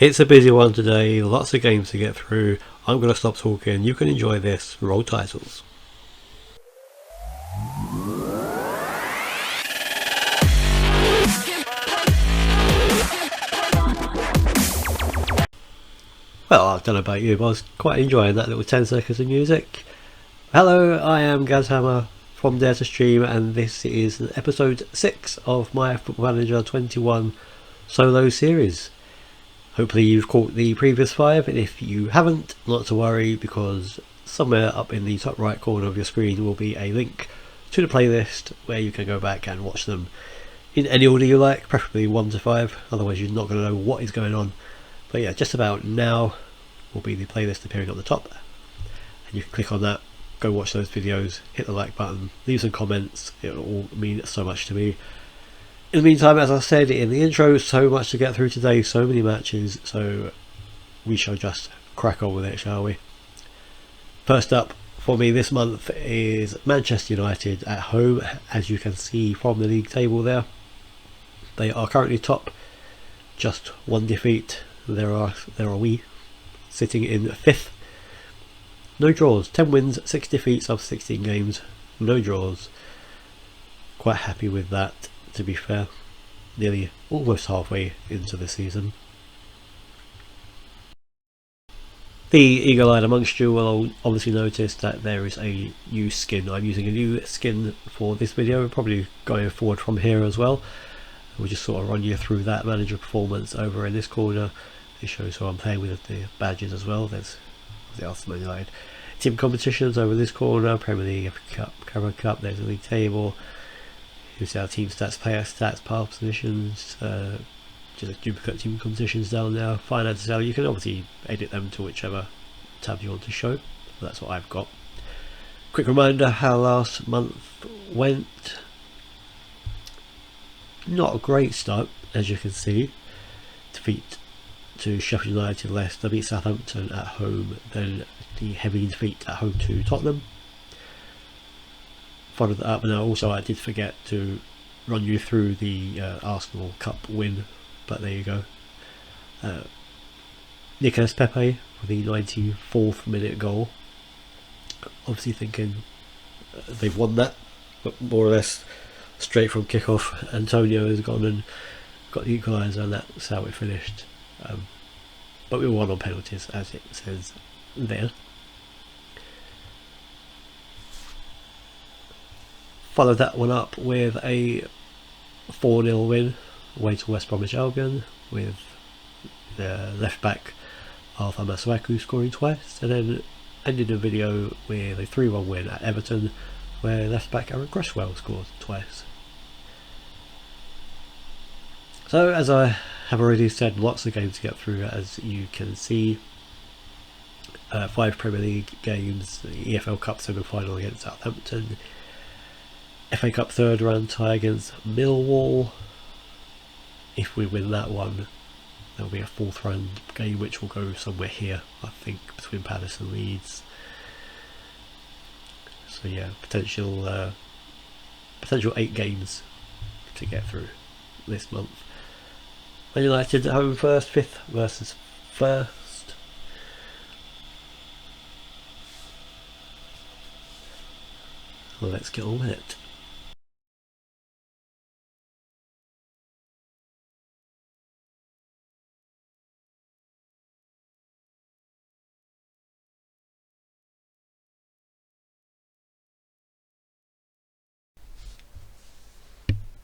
It's a busy one today, lots of games to get through. I'm going to stop talking, you can enjoy this. Roll titles. Well, I don't know about you, but I was quite enjoying that little 10 seconds of music. Hello, I am Gazhammer from Dare to Stream, and this is episode 6 of my Football Manager 21 solo series. Hopefully you've caught the previous 5, and if you haven't, not to worry, because somewhere up in the top right corner of your screen will be a link to the playlist where you can go back and watch them in any order you like, preferably 1 to 5, otherwise you're not going to know what is going on. But yeah, just about now will be the playlist appearing on the top, and you can click on that, go watch those videos, hit the like button, leave some comments, it will all mean so much to me. In the meantime, as I said in the intro, so much to get through today, so many matches, so we shall just crack on with it, shall we? First up for me this month is Manchester United at home. As you can see from the league table there, they are currently top, just 1 defeat. There are we sitting in 5th. No draws, 10 wins, 6 defeats of 16 games, no draws. Quite happy with that, to be fair. Nearly almost halfway into the season. The eagle-eyed amongst you will obviously notice that there is a new skin. I'm using a new skin for this video, probably going forward from here as well. We'll just sort of run you through that manager performance over in this corner. It shows who I'm playing with the badges as well. There's the Arsenal United team competitions over this corner, Premier League, FA Cup, Carabao Cup. There's the league table. Here's our team stats, player stats, pile positions, just duplicate team competitions down there. Finance sale, you can obviously edit them to whichever tab you want to show. That's what I've got. Quick reminder how last month went. Not a great start, as you can see. Defeat to Sheffield United, Leicester, beat Southampton at home, then the heavy defeat at home to Tottenham. Followed that up, and also I did forget to run you through the Arsenal Cup win, but there you go. Nicolas Pepe with the 94th minute goal. Obviously thinking they've won that, but more or less straight from kickoff Antonio has gone and got the equaliser, and that's how it finished. But we won on penalties, as it says there. Followed that one up with a 4-0 win away to West Bromwich Albion, with the left back Arthur Masuaku scoring twice, and then ended the video with a 3-1 win at Everton, where left back Aaron Cresswell scored twice. So, as I have already said, lots of games to get through, as you can see. 5 Premier League games, the EFL Cup semi-final against Southampton, FA Cup 3rd round tie against Millwall. If we win that one, there will be a 4th round game which will go somewhere here, I think, between Palace and Leeds. So yeah, potential 8 games to get through this month. Man United at home first, 5th versus 1st. Well, let's get on with it.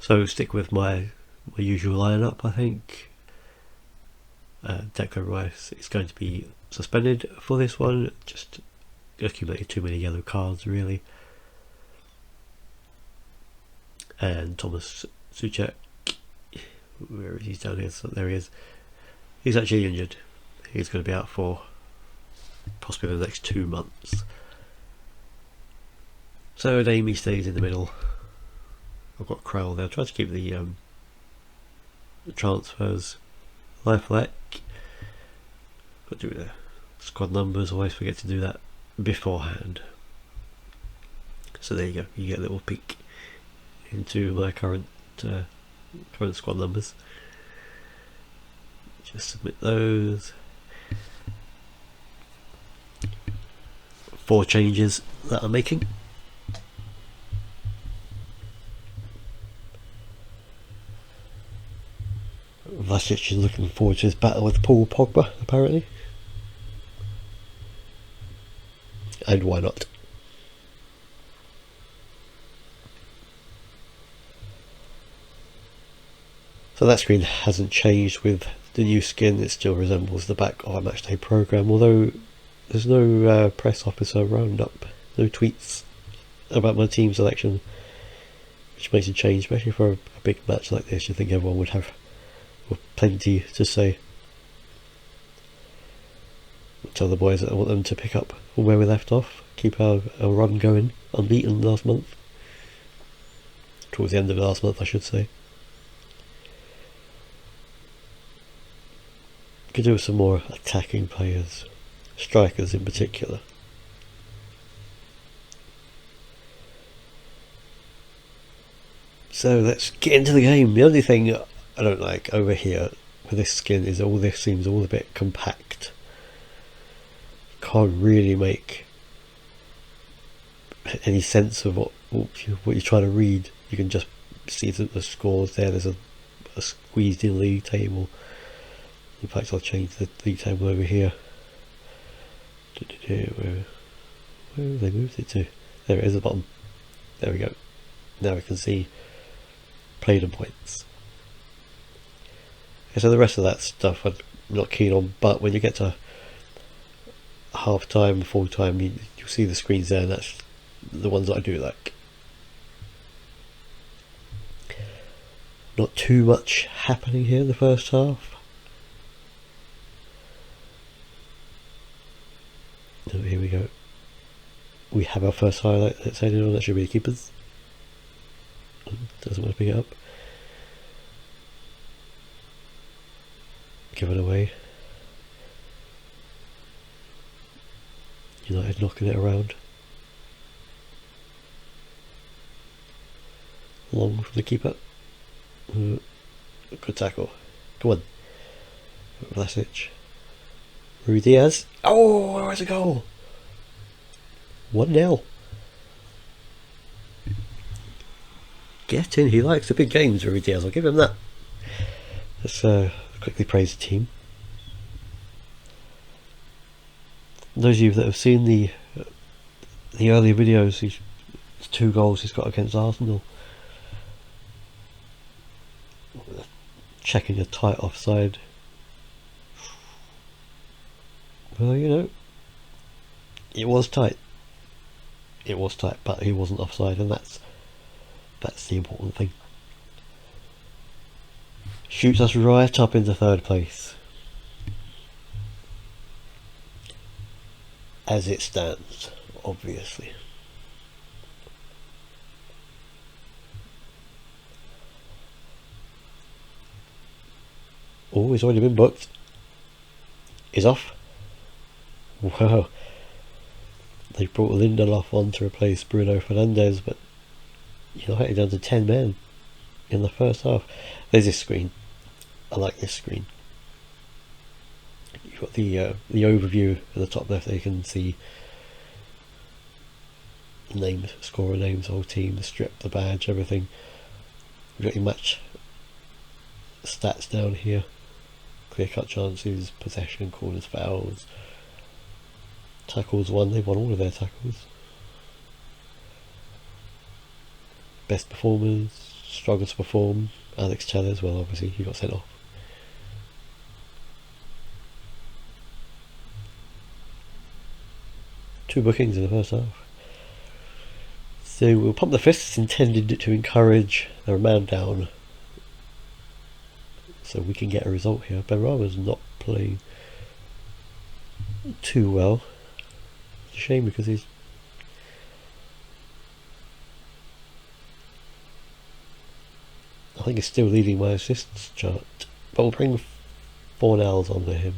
So stick with my usual lineup, I think. Declan Rice is going to be suspended for this one, just accumulated too many yellow cards really. And Thomas Suchek, where is he? Down here, so there he is. He's actually injured. He's going to be out for possibly the next 2 months. So Amy stays in the middle. I've got Crowell there. Try to keep the transfers lifelike. Got to do the squad numbers. Always forget to do that beforehand. So there you go. You get a little peek into my current squad numbers. Just submit those. 4 changes that I'm making. Vlasic is looking forward to his battle with Paul Pogba, apparently. And why not? So that screen hasn't changed with the new skin. It still resembles the back of a matchday programme, although there's no press officer roundup, no tweets about my team selection, which makes a change, especially for a big match like this. You think everyone would have plenty to say. Tell the boys that I want them to pick up from where we left off, keep our run going, unbeaten last month. Towards the end of last month, I should say. Could do with some more attacking players, strikers in particular. So let's get into the game. The only thing I don't like over here with this skin is all this seems all a bit compact. Can't really make any sense of what you're trying to read. You can just see the scores there. There's a squeezed in league table. In fact, I'll change the league table over here. Where have they moved it to? There it is at the bottom. There we go. Now we can see played and points. Okay, so the rest of that stuff I'm not keen on, but when you get to half time, full time, you'll see the screens there, and that's the ones that I do like. Not too much happening here in the first half. Oh, here we go. We have our first highlight. Let's head in on. That should be the keepers. Doesn't want to pick it up. Give it away. United knocking it around. Long from the keeper. Good tackle. Come on. Vlasic. Rui Diaz. Oh, where's the goal? 1-0. Get in, he likes the big games, Rui Diaz, I'll give him that. Let's quickly praise the team. Those of you that have seen the earlier videos, these 2 goals he's got against Arsenal. Checking a tight offside. Well, you know, it was tight. It was tight, but he wasn't offside, and that's the important thing. Shoots us right up into 3rd place. As it stands, obviously. Oh, he's already been booked. He's off. Wow. They brought Lindelof on to replace Bruno Fernandes, but United down to 10 men in the first half. There's this screen. I like this screen. You've got the overview at the top left there. You can see names, scorer names, whole team, the strip, the badge, everything. You've got your match stats down here. Clear cut chances, possession, corners, fouls. Tackles won, they've won all of their tackles. Best performers, struggle to perform. Alex Tellers, well, obviously he got sent off. Two bookings in the first half. So we'll pump the fists, intended to encourage their man down, so we can get a result here. Benrahma's not playing too well. It's a shame because he's I think he's still leading my assists chart, but we'll bring Fornals onto him.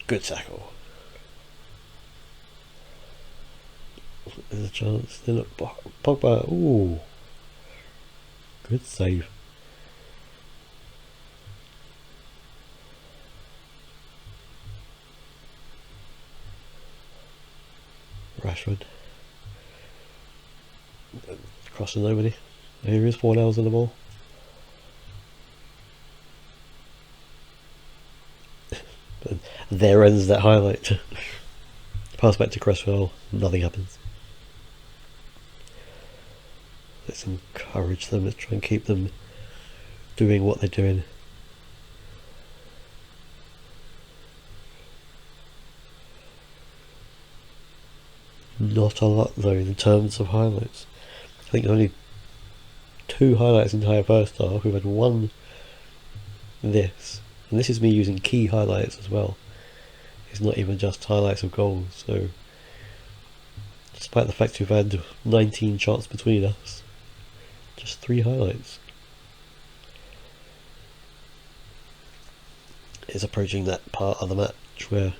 Good tackle. There's a chance. Then look, Pogba. Ooh, good save. Rashford. Crossing nobody. Here is 4 nails on the ball. And there ends that highlight. Pass back to Cresswell, nothing happens. Let's encourage them, let's try and keep them doing what they're doing. Not a lot though in terms of highlights. I think only 2 highlights in the entire first half. We've had one this, and this is me using key highlights as well. It's not even just highlights of goals, so despite the fact we've had 19 shots between us, just 3 highlights. It's approaching that part of the match where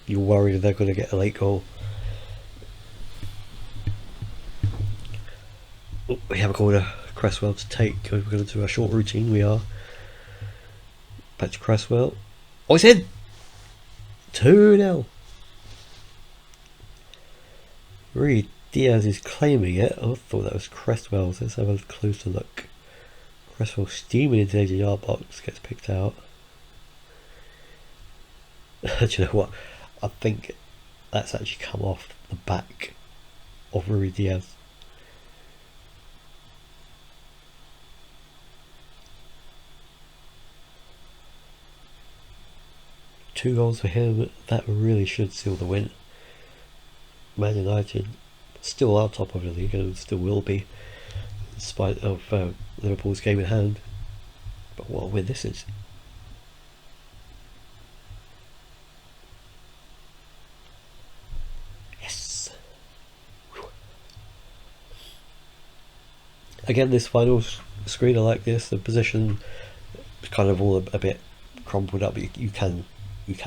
you're worried they're going to get a late goal. Oh, we have a corner, Cresswell to take. We're going to do a short routine, we are. Back to Cresswell. Oh, it's in! 2-0. Really, Diaz is claiming it. I thought that was Cresswell's. Let's have a closer look. Cresswell steaming into the 80-yard box, gets picked out. Do you know what? I think that's actually come off the back of Rui Diaz. Two goals for him, that really should seal the win. Man United still are top of the league and still will be, in spite of Liverpool's game in hand. But what a win this is. Yes! Again, this final screen, I like this. The position is kind of all a bit crumpled up, but you can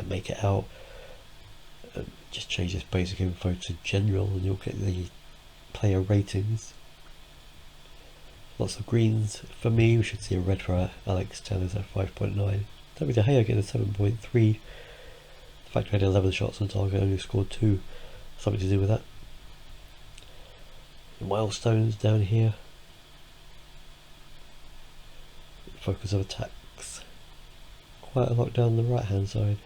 make it out. Just change this basic info to general and you'll get the player ratings. Lots of greens for me. We should see a red for Alex Tellers at 5.9. David De Gea getting a 7.3. The fact we had 11 shots on target, only scored 2, something to do with that. The milestones down here. Focus of attacks. Quite a lot down the right hand side.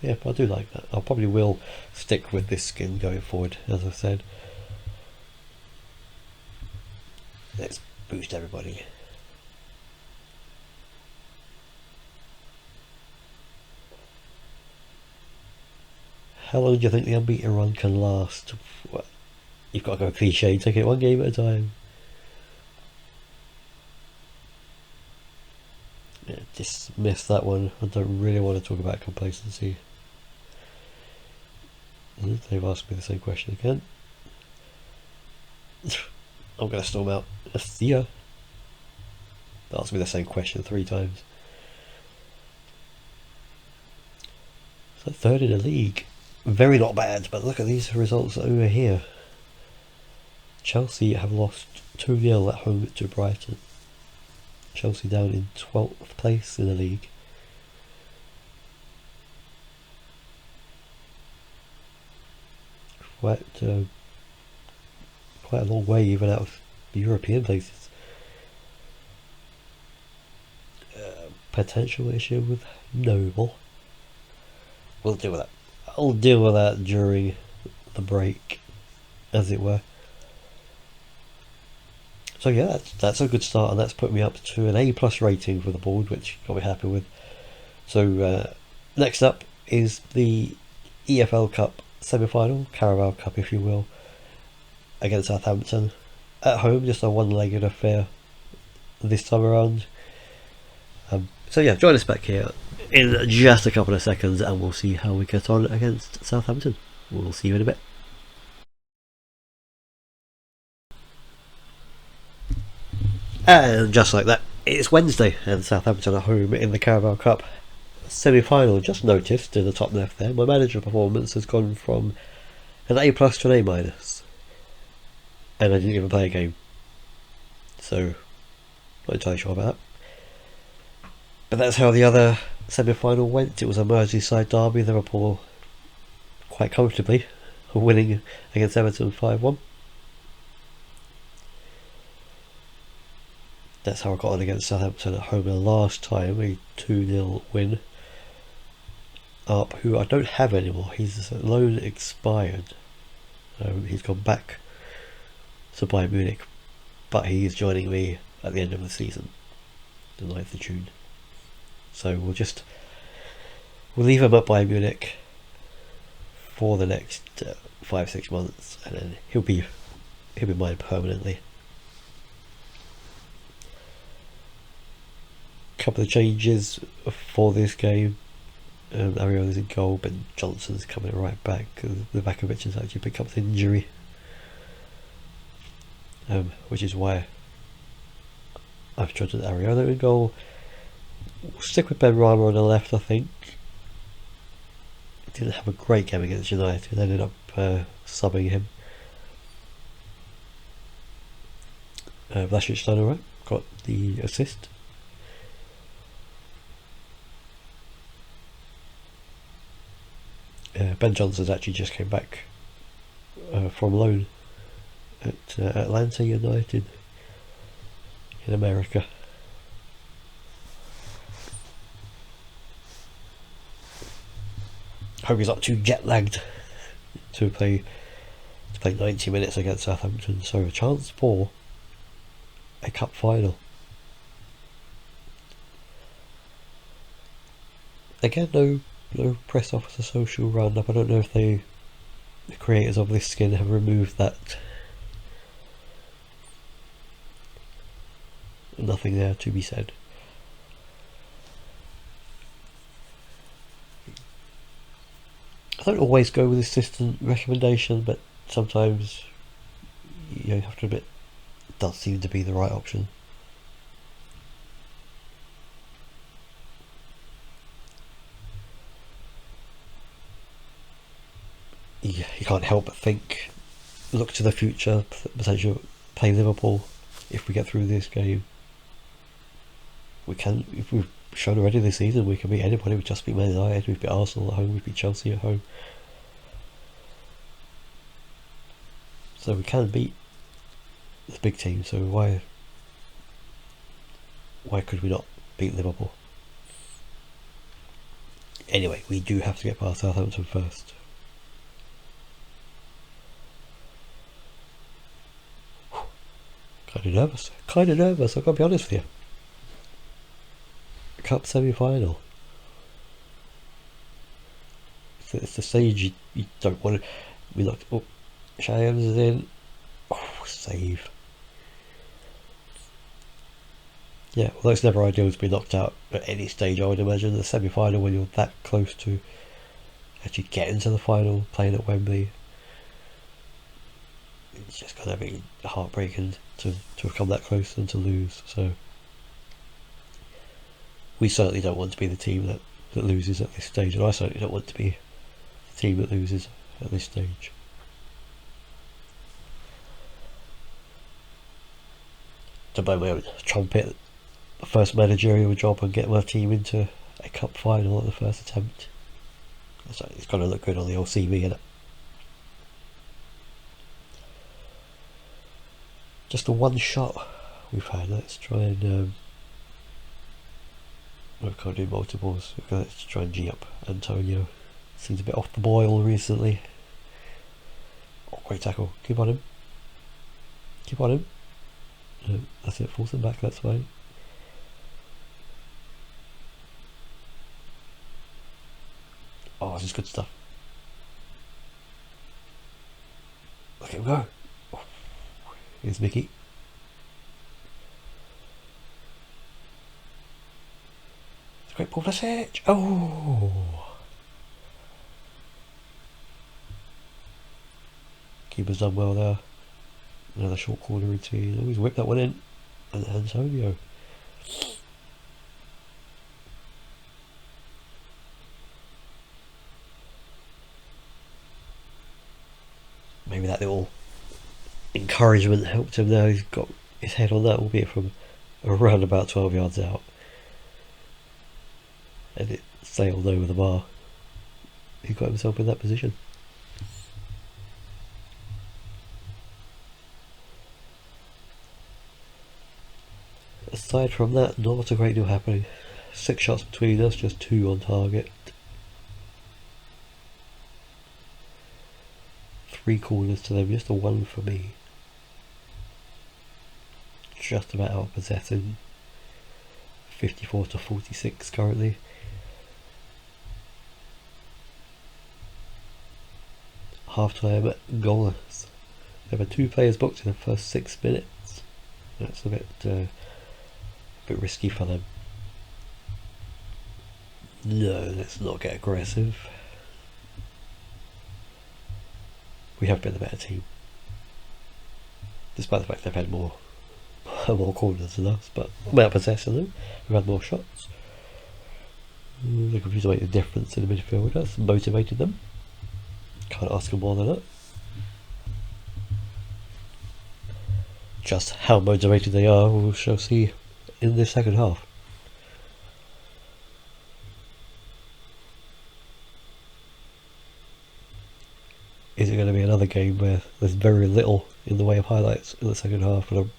Yeah, I do like that. I probably will stick with this skin going forward, as I've said. Let's boost everybody. How long do you think the unbeaten run can last? Well, you've got to go cliche, take it one game at a time. Yeah, dismiss that one. I don't really want to talk about complacency. They've asked me the same question again. I'm going to storm out. See ya. They asked me the same question 3 times. So 3rd in the league. Very not bad, but look at these results over here. Chelsea have lost 2-0 at home to Brighton. Chelsea down in 12th place in the league. Quite a long way even out of the European places. Potential issue with Noble. We'll deal with that. I'll deal with that during the break, as it were. So yeah, that's a good start, and that's put me up to an A+ rating for the board, which I'll be happy with. So next up is the EFL Cup semi-final, Carabao Cup if you will, against Southampton. At home, just a one-legged affair this time around. So yeah, join us back here in just a couple of seconds and we'll see how we get on against Southampton. We'll see you in a bit. And just like that, it's Wednesday and Southampton are home in the Carabao Cup semi-final. Just noticed in the top left there, my manager performance has gone from an A plus to an A minus, and I didn't even play a game, so not entirely sure about that. But that's how the other semi-final went. It was a Merseyside derby. Liverpool quite comfortably winning against Everton 5-1. That's how I got on against Southampton at home the last time, a 2-0 win. Up, who I don't have anymore. His loan expired. He's gone back to Bayern Munich, but he is joining me at the end of the season, the 9th of June. So we'll leave him at Bayern Munich for the next 5-6 months, and then he'll be mine permanently. Couple of changes for this game. Ariola's in goal, but Johnson's coming right back. Livakovic has actually picked up an injury, which is why I've chosen Ariola in goal. We'll stick with Ben Rama on the left, I think. Didn't have a great game against United, ended up subbing him. Vlasic done alright, got the assist. Ben Johnson's actually just came back from loan at Atlanta United in America. Hope he's not too jet lagged to play 90 minutes against Southampton. So a chance for a cup final. Again, no press officer social roundup. I don't know if the creators of this skin have removed that. Nothing there to be said. I don't always go with assistant recommendation, but sometimes you have to admit it does seem to be the right option. You can't help but look to the future, potentially play Liverpool if we get through this game. If we've shown already this season, we can beat anybody. We've just beat Man United, we've beat Arsenal at home, we've beat Chelsea at home. So we can beat the big team, so why could we not beat Liverpool? Anyway, we do have to get past Southampton first. Kind of nervous, I've got to be honest with you. Cup semi-final. It's the stage you don't want to. We looked up. Shams is in. Oh, save. Yeah, although it's never ideal to be knocked out at any stage, I would imagine. The semi-final, when you're that close to actually getting to the final, playing at Wembley, it's just going to be heartbreaking to have come that close and to lose. So we certainly don't want to be the team that loses at this stage, and I certainly don't want to be the team that loses at this stage. To blow my own trumpet, the first managerial job and get my team into a cup final at the first attempt. So it's got to look good on the old CV, innit? Just the one shot we've had. Let's try and we can't do multiples. Let's try and G up Antonio. Seems a bit off the boil recently. Oh, great tackle. Keep on him. Keep on him. No, that's it. Force him back. That's fine. Oh, this is good stuff. Look at him go. Oh, here's Mickey. It's a great ball. Vlasic. Oh. Keeper's done well there. Another short corner routine. Always whip that one in. And Antonio. maybe that little encouragement helped him. Now he's got his head on that, albeit from around about 12 yards out, and it sailed over the bar. He got himself in that position. Aside from that, not a great deal happening. 6 shots between us, just 2 on target. 3 corners to them, just a 1 for me. Just about out possessing. 54 to 46 currently. Half-time goalless. There were 2 players booked in the first 6 minutes. That's a bit risky for them. No, let's not get aggressive. We have been the better team, despite the fact they've had more corners than us, but without possessing them, we've had more shots. They could make the difference in the midfield. That's motivated them. Can't ask them more than that. Just how motivated they are, we shall see in the second half. Is it going to be another game where there's very little in the way of highlights in the second half? And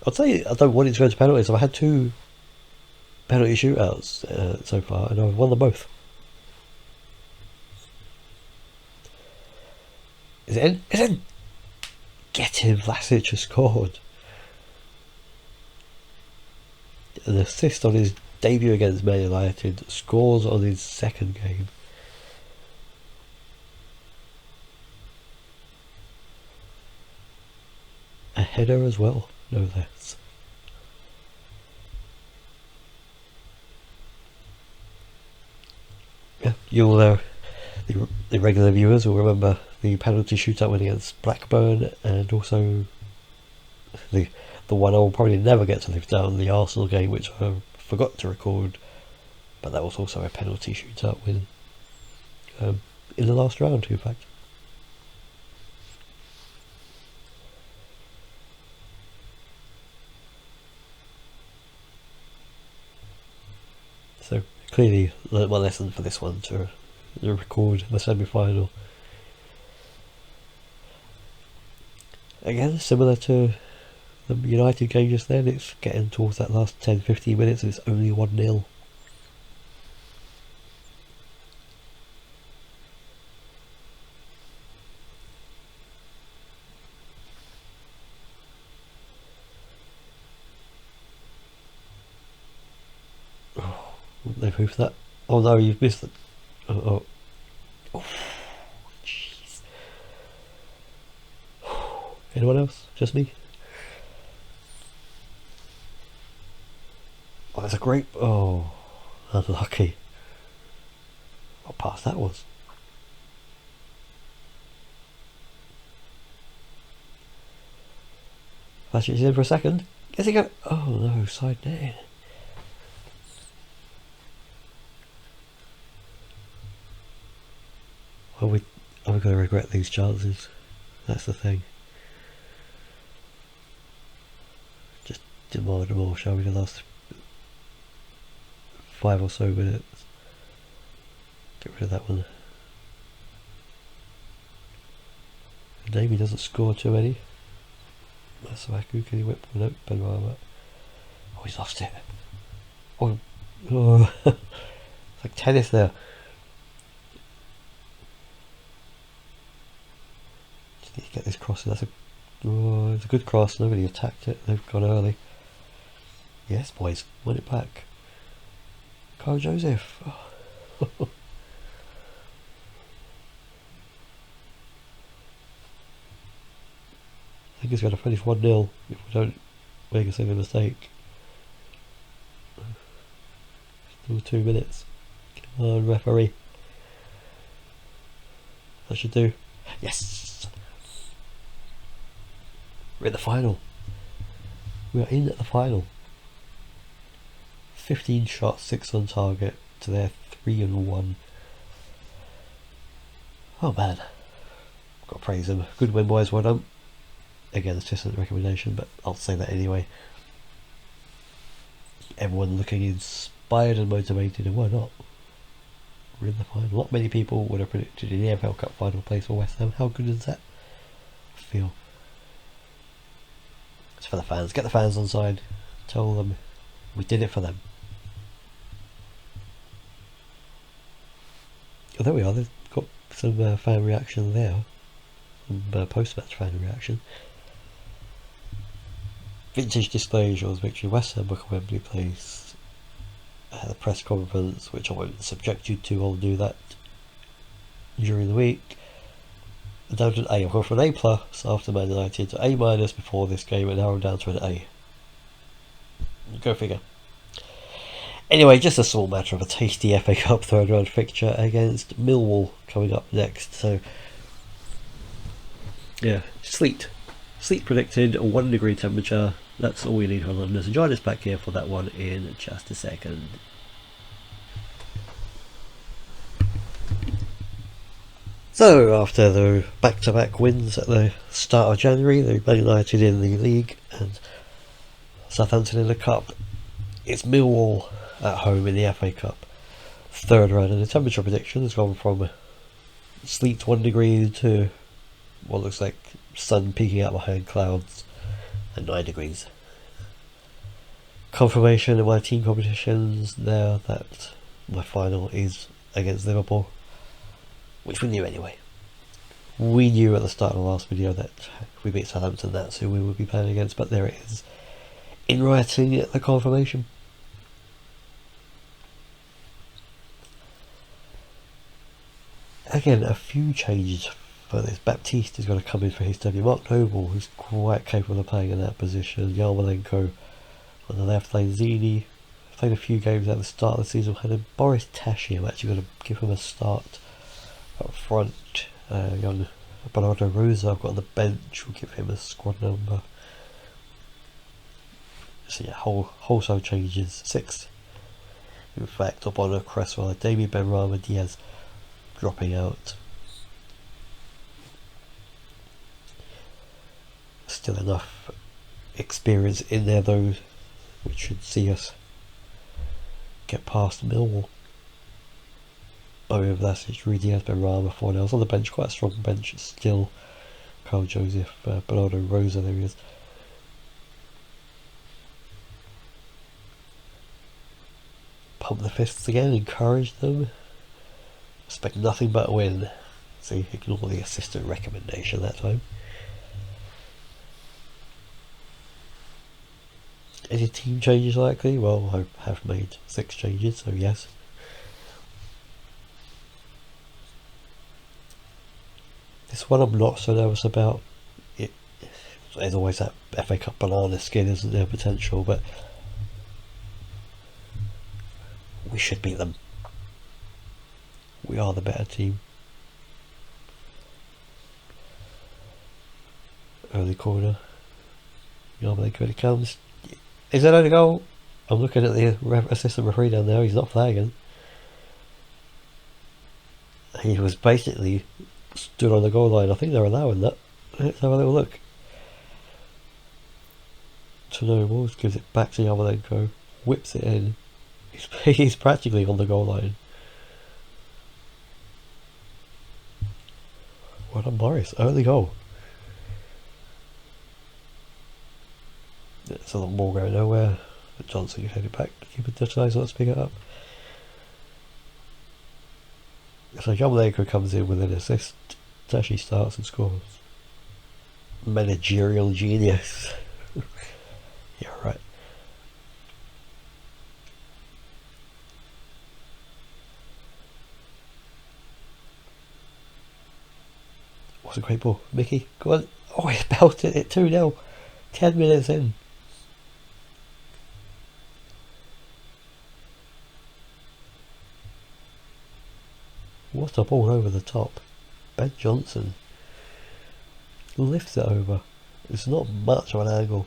I'd say I don't want it to go to penalties. I've had 2 penalty shootouts so far, and I've won them both. Is it in? Get him! Vlasic has scored. An assist on his debut against Man United, scores on his second game. A header as well, no less. Yeah, you'll the regular viewers will remember the penalty shootout win against Blackburn, and also the one I will probably never get to live down, the Arsenal game, which I forgot to record, but that was also a penalty shootout win in the last round, in fact. So clearly learnt my lesson for this one, to record the semi-final. Again, similar to the United game just then, it's getting towards that last 10-15 minutes and it's only 1-0. Oh, they've moved that. Oh no, you've missed it. Oh. Jeez. Anyone else? Just me? Oh, that's a great... Oh, unlucky. What pass that was. Flashing in for a second. Is he going... Oh no, side net. Well, I'm going to regret these chances. That's the thing. Just demand them all, shall we, the last 5 or so minutes. Get rid of that one. Davey doesn't score too many. Masuaku, can he whip one? Nope, Benrahma. Oh, he's lost it. Oh. It's like tennis there. Just need to get this crossing. That's it's a good cross. Nobody attacked it. They've gone early. Yes, boys, win it back. Carl Joseph. Oh. I think he's going to finish 1-0 if we don't make a single mistake. Still 2 minutes. Come on, referee. That should do. Yes! We're in the final. We are in at the final. 15 shots, 6 on target to their 3-1. Oh man. Got to praise him. Good win, boys, well done. Again, it's just a recommendation, but I'll say that anyway. Everyone looking inspired and motivated, and why not? We're in the final. Not many people would have predicted an EFL Cup final place for West Ham. How good is that? I feel. It's for the fans. Get the fans on side. Tell them we did it for them. Oh, there we are. They've got some fan reaction there. Some post-match fan reaction. Vintage display ensures victory. West Ham book at Wembley Place. The press conference, which I won't subject you to, I'll do that during the week. Down to an A. I've gone from an A+ after Man United to A- before this game, and now I'm down to an A. Go figure. Anyway, just a small matter of a tasty FA Cup third round fixture against Millwall coming up next. So, yeah, sleet predicted, 1 degree temperature. That's all we need for Londoners. Join us back here for that one in just a second. So, after the back-to-back wins at the start of January, the Man United in the league and Southampton in the Cup, it's Millwall at home in the FA Cup third round, and the temperature prediction has gone from sleet 1 degree to what looks like sun peeking out behind clouds at 9 degrees. Confirmation in my team competitions there that my final is against Liverpool, which we knew anyway. We knew at the start of the last video that if we beat Southampton, that's who we would be playing against, but there it is in writing, the confirmation. Again, a few changes for this. Baptiste is going to come in for his debut. Mark Noble, who's quite capable of playing in that position. Yarmolenko on the left lane. Zini played a few games at the start of the season. Had him. Boris Tashi, I'm actually going to give him a start up front. Young Bernardo Rosa I've got on the bench. We'll give him a squad number. So yeah, wholesale changes. 6 in fact up on a Cresswell. Damien Benrahma, Diaz dropping out. Still enough experience in there though, which should see us get past Millwall. Bowen, Vlasic, Rudy Diaz, Benrahma, 4 nails on the bench. Quite a strong bench still. Carl Joseph, Bernardo Rosa, there he is. Pump the fists again, encourage them. Expect nothing but a win. See, ignore the assistant recommendation that time. Any team changes likely? Well, I have made 6 changes, so yes. This one I'm not so nervous about. There's always that FA Cup banana skin, isn't there, potential, but we should beat them. We are the better team. Early corner. Yarmolenko, it comes. Is that only goal? I'm looking at the assistant referee down there. He's not flagging. He was basically stood on the goal line. I think they're allowing that. Let's have a little look. Chernobyl gives it back to Yarmolenko. Whips it in. He's practically on the goal line. Well done, Morris. Early goal. It's a lot more going nowhere. But Johnson can head it back. Keep it touchline, let's pick it up. So Yarmolenko comes in with an assist. Tashi starts and scores. Managerial genius. Yeah, right. What's a great ball? Mickey, go on. Oh, he belted it 2-0. 10 minutes in. What a ball over the top. Ben Johnson lifts it over. It's not much of an angle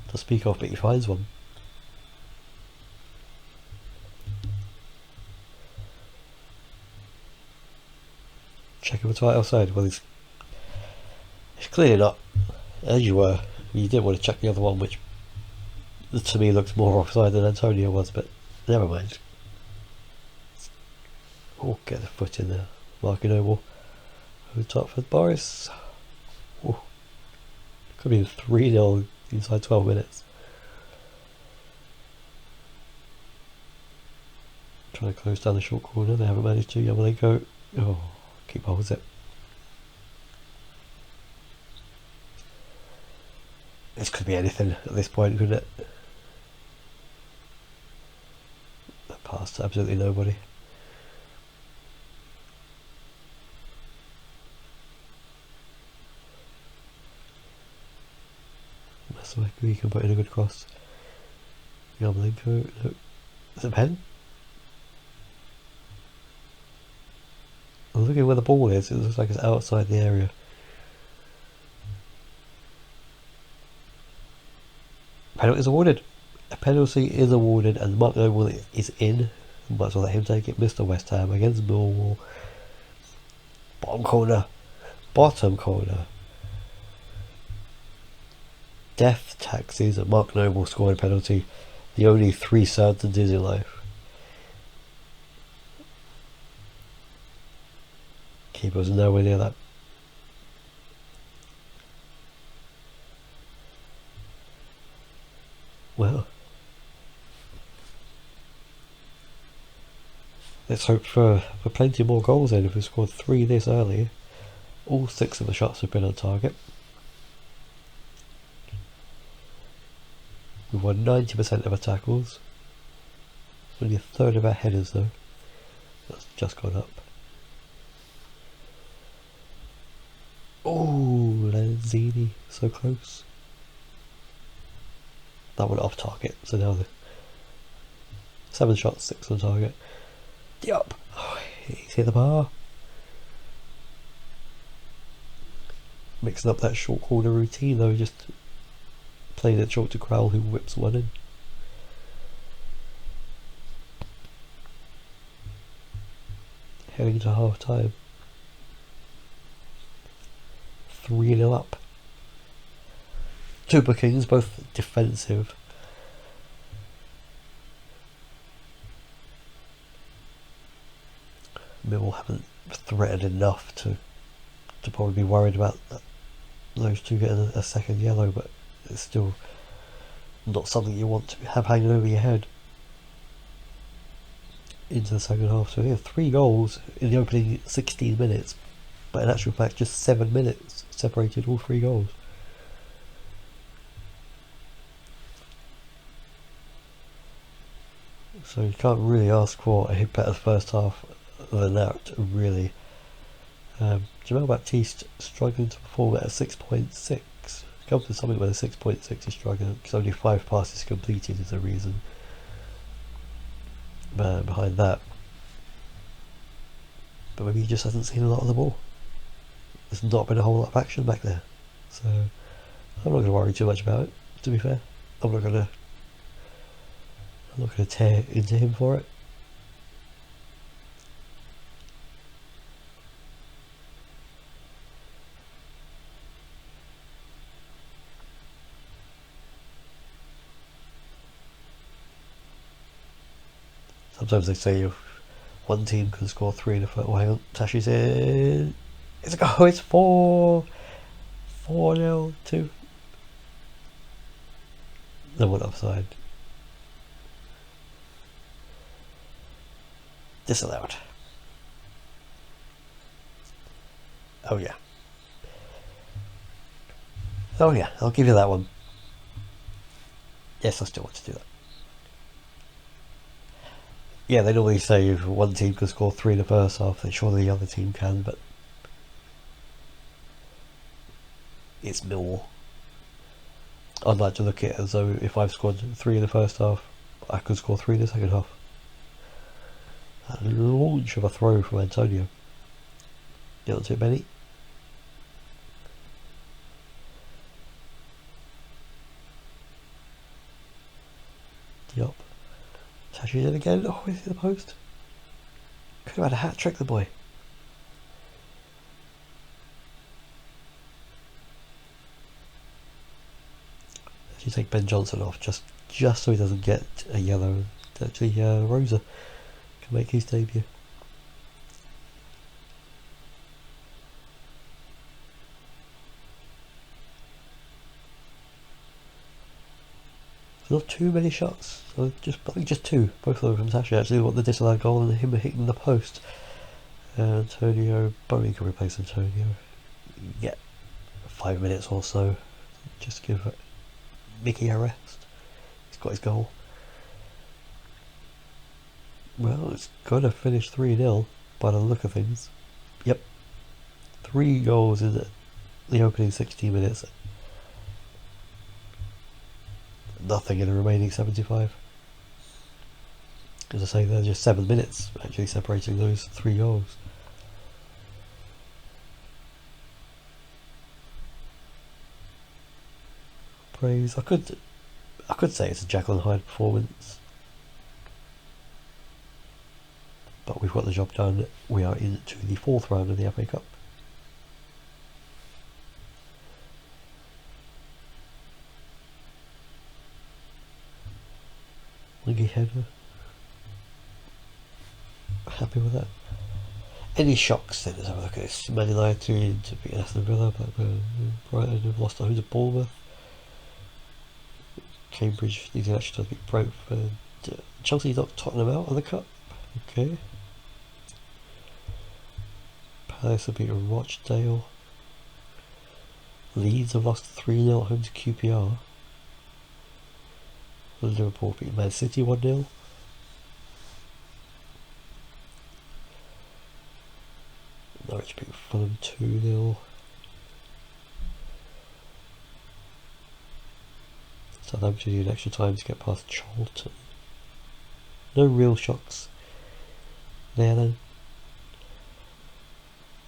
to speak of, but he finds one. Checking for tight outside. Well, he's Clearly not. As you were. You did want to check the other one, which to me looked more offside than Antonio was, but never mind. Oh, get the foot in there. Marky Noble. Over the top for Boris. Oh. Could be 3-0 inside 12 minutes. Trying to close down the short corner, they haven't managed to. Yamalenko. Oh, keep holds it. This could be anything at this point, couldn't it? That passed to absolutely nobody. That's like we can put in a good cross. Yamalenko. No. Is it a pen? I'm looking where the ball is. It looks like it's outside the area. Penalty is awarded. A penalty is awarded, and Mark Noble is in. Might as well let him take it. Mr. West Ham against Millwall. Bottom corner. Bottom corner. Death taxis and Mark Noble scoring penalty. The only 3 certainties in life. Keeper's nowhere near that. Well, let's hope for plenty more goals then. If we scored 3 this early, all 6 of the shots have been on target. We've won 90% of our tackles. Only a third of our headers though. That's just gone up. Oh, Lanzini, so close. That went off target, so now the 7 shots, 6 on target. Yup, oh, he's hit the bar. Mixing up that short corner routine though, just playing it short to Crowell, who whips one in. Heading to half time. 3-0 up. 2 bookings, both defensive. Millwall haven't threatened enough to probably be worried about those 2 getting a second yellow, but it's still not something you want to have hanging over your head into the second half. So we have 3 goals in the opening 16 minutes, but in actual fact just 7 minutes separated all 3 goals. So you can't really ask for a better first half than that, really. Jamal Baptiste struggling to perform at a 6.6. Come to something where the 6.6 is struggling, because only 5 passes completed is the reason behind that. But maybe he just hasn't seen a lot of the ball. There's not been a whole lot of action back there. So I'm not going to worry too much about it, to be fair. I'm not going to tear into him for it. Sometimes they say if one team can score 3 in a first. Oh, hang on, Tashi's in. It's a goal. It's 4-0 to. No one offside. Disallowed. Oh yeah. Oh yeah, I'll give you that one. Yes, I still want to do that. Yeah, they normally say if one team can score 3 in the first half, then surely the other team can, but it's Millwall. I'd like to look at it as though if I've scored 3 in the first half, I could score 3 in the second half. A launch of a throw from Antonio. Get onto it, Benny. Yup. Tashi's in again. Oh, is he the post? Could have had a hat trick, the boy. actually take Ben Johnson off just so he doesn't get a yellow. Actually, Rosa can make his debut. Not too many shots, so I think just two, both of them from Sashi actually, what the disallowed goal and him hitting the post. Antonio, Birdy can replace Antonio. Yeah, 5 minutes or so, just give Mickey a rest. He's got his goal. Well, it's gonna finish 3-0 by the look of things. Yep, 3 goals in the opening 60 minutes. Nothing in the remaining 75. As I say, there's just 7 minutes actually separating those 3 goals. Praise. I could say it's a Jekyll and Hyde performance, but we've got the job done. We are into the 4th round of the FA Cup. Lingy header. Happy with that. Any shocks then? Let's have a look at this. Man United to beat Aston Villa, Blackburn, Brighton have lost at home to Bournemouth. Cambridge needs actually to beat Brentford. Chelsea knocked Tottenham out of the cup. Okay. Palace have beaten Rochdale. Leeds have lost 3-0 at home to QPR. Liverpool beat Man City 1-0. Norwich beat Fulham 2-0. Southampton used extra time to get past Charlton. No real shocks there then.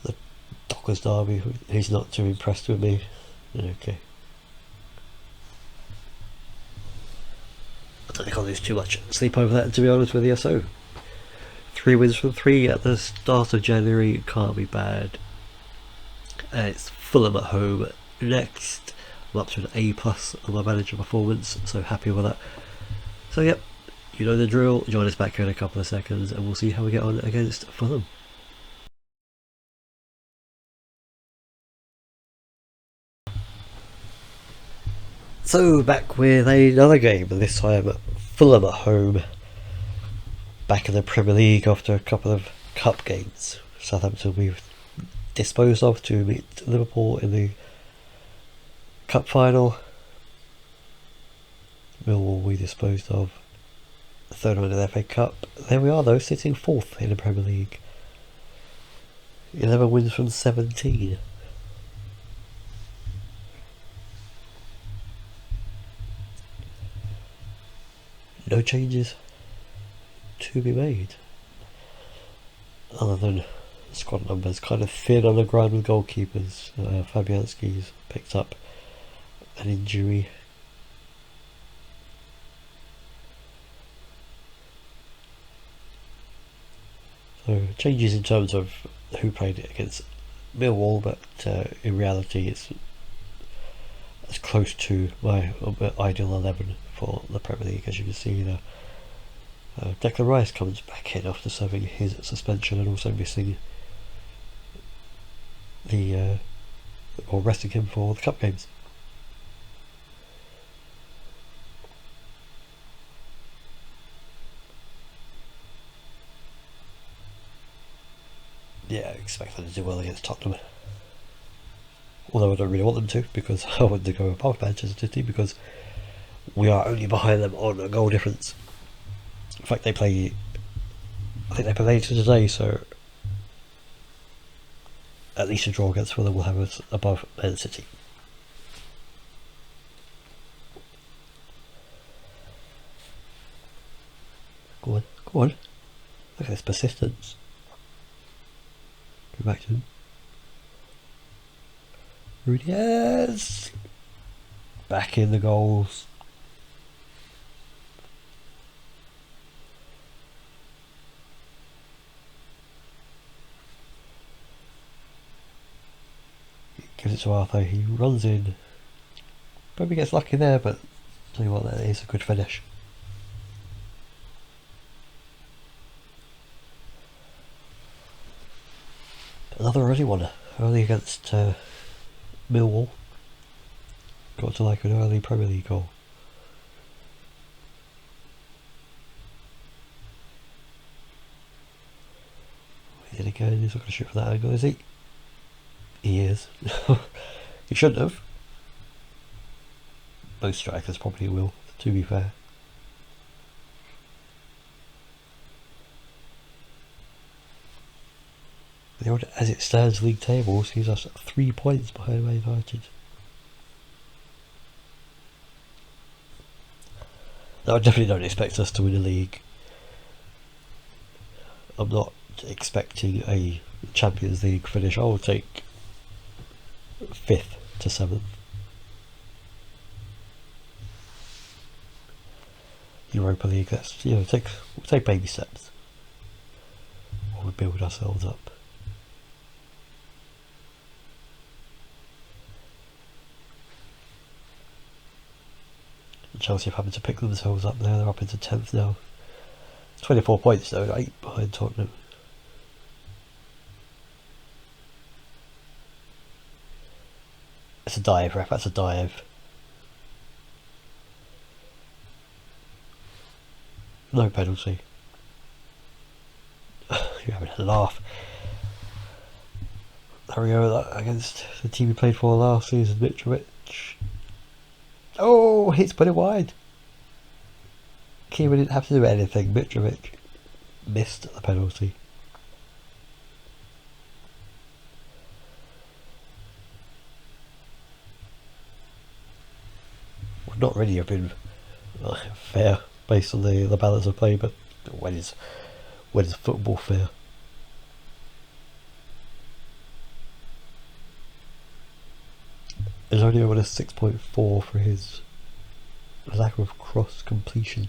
The Dockers derby, he's not too impressed with me. Okay. I don't think I'll lose too much sleep over that, to be honest with you. So 3 wins from 3 at the start of January, can't be bad. And it's Fulham at home next. I'm up to an A+ on my manager performance, so happy with that. So yep, you know the drill. Join us back here in a couple of seconds and we'll see how we get on against Fulham. So back with another game, this time Fulham at home. Back in the Premier League after a couple of cup games. Southampton we've disposed of to meet Liverpool in the cup final. Millwall we disposed of the 3rd round of the FA Cup. There we are though, sitting 4th in the Premier League. 11 wins from 17. No changes to be made other than squad numbers kind of thin on the ground with goalkeepers. Fabianski's picked up an injury. So changes in terms of who played it against Millwall, but in reality it's as close to my ideal 11 for the Premier League. As you can see there, Declan Rice comes back in after serving his suspension and also missing the or resting him for the cup games. Yeah, I expect them to do well against Tottenham. Although I don't really want them to, because I want to go above Manchester City, because we are only behind them on a goal difference. In fact, I think they play later today, so at least a draw against Fulham will have us above Man City. Go on, go on. Look at this persistence. Go back to him. Yes! Back in the goals. Gives it to Arthur, he runs in. Probably gets lucky there, but Tell you what, that is a good finish. Another early one, early against Millwall. Got to like an early Premier League goal. Yet again, he's not going to shoot from that angle, is he? He is. He shouldn't have. Most strikers probably will, to be fair. As it stands, league tables, he's just 3 points behind Man United. Now, I definitely don't expect us to win the league. I'm not expecting a Champions League finish. I will take 5th to 7th. Europa League, that's, we'll take baby steps. While we build ourselves up. Chelsea have having to pick themselves up there, they're up into 10th now. 24 points though, 8 behind Tottenham. It's a dive, ref, that's a dive. No penalty. You're having a laugh. There we go, against the team we played for last season, Mitrovic. Oh, he's put it wide. Kieran didn't have to do anything. Mitrovic missed the penalty. Would not really have been fair based on the balance of play, but when is football fair? There's only over a 6.4 for his lack of cross completion.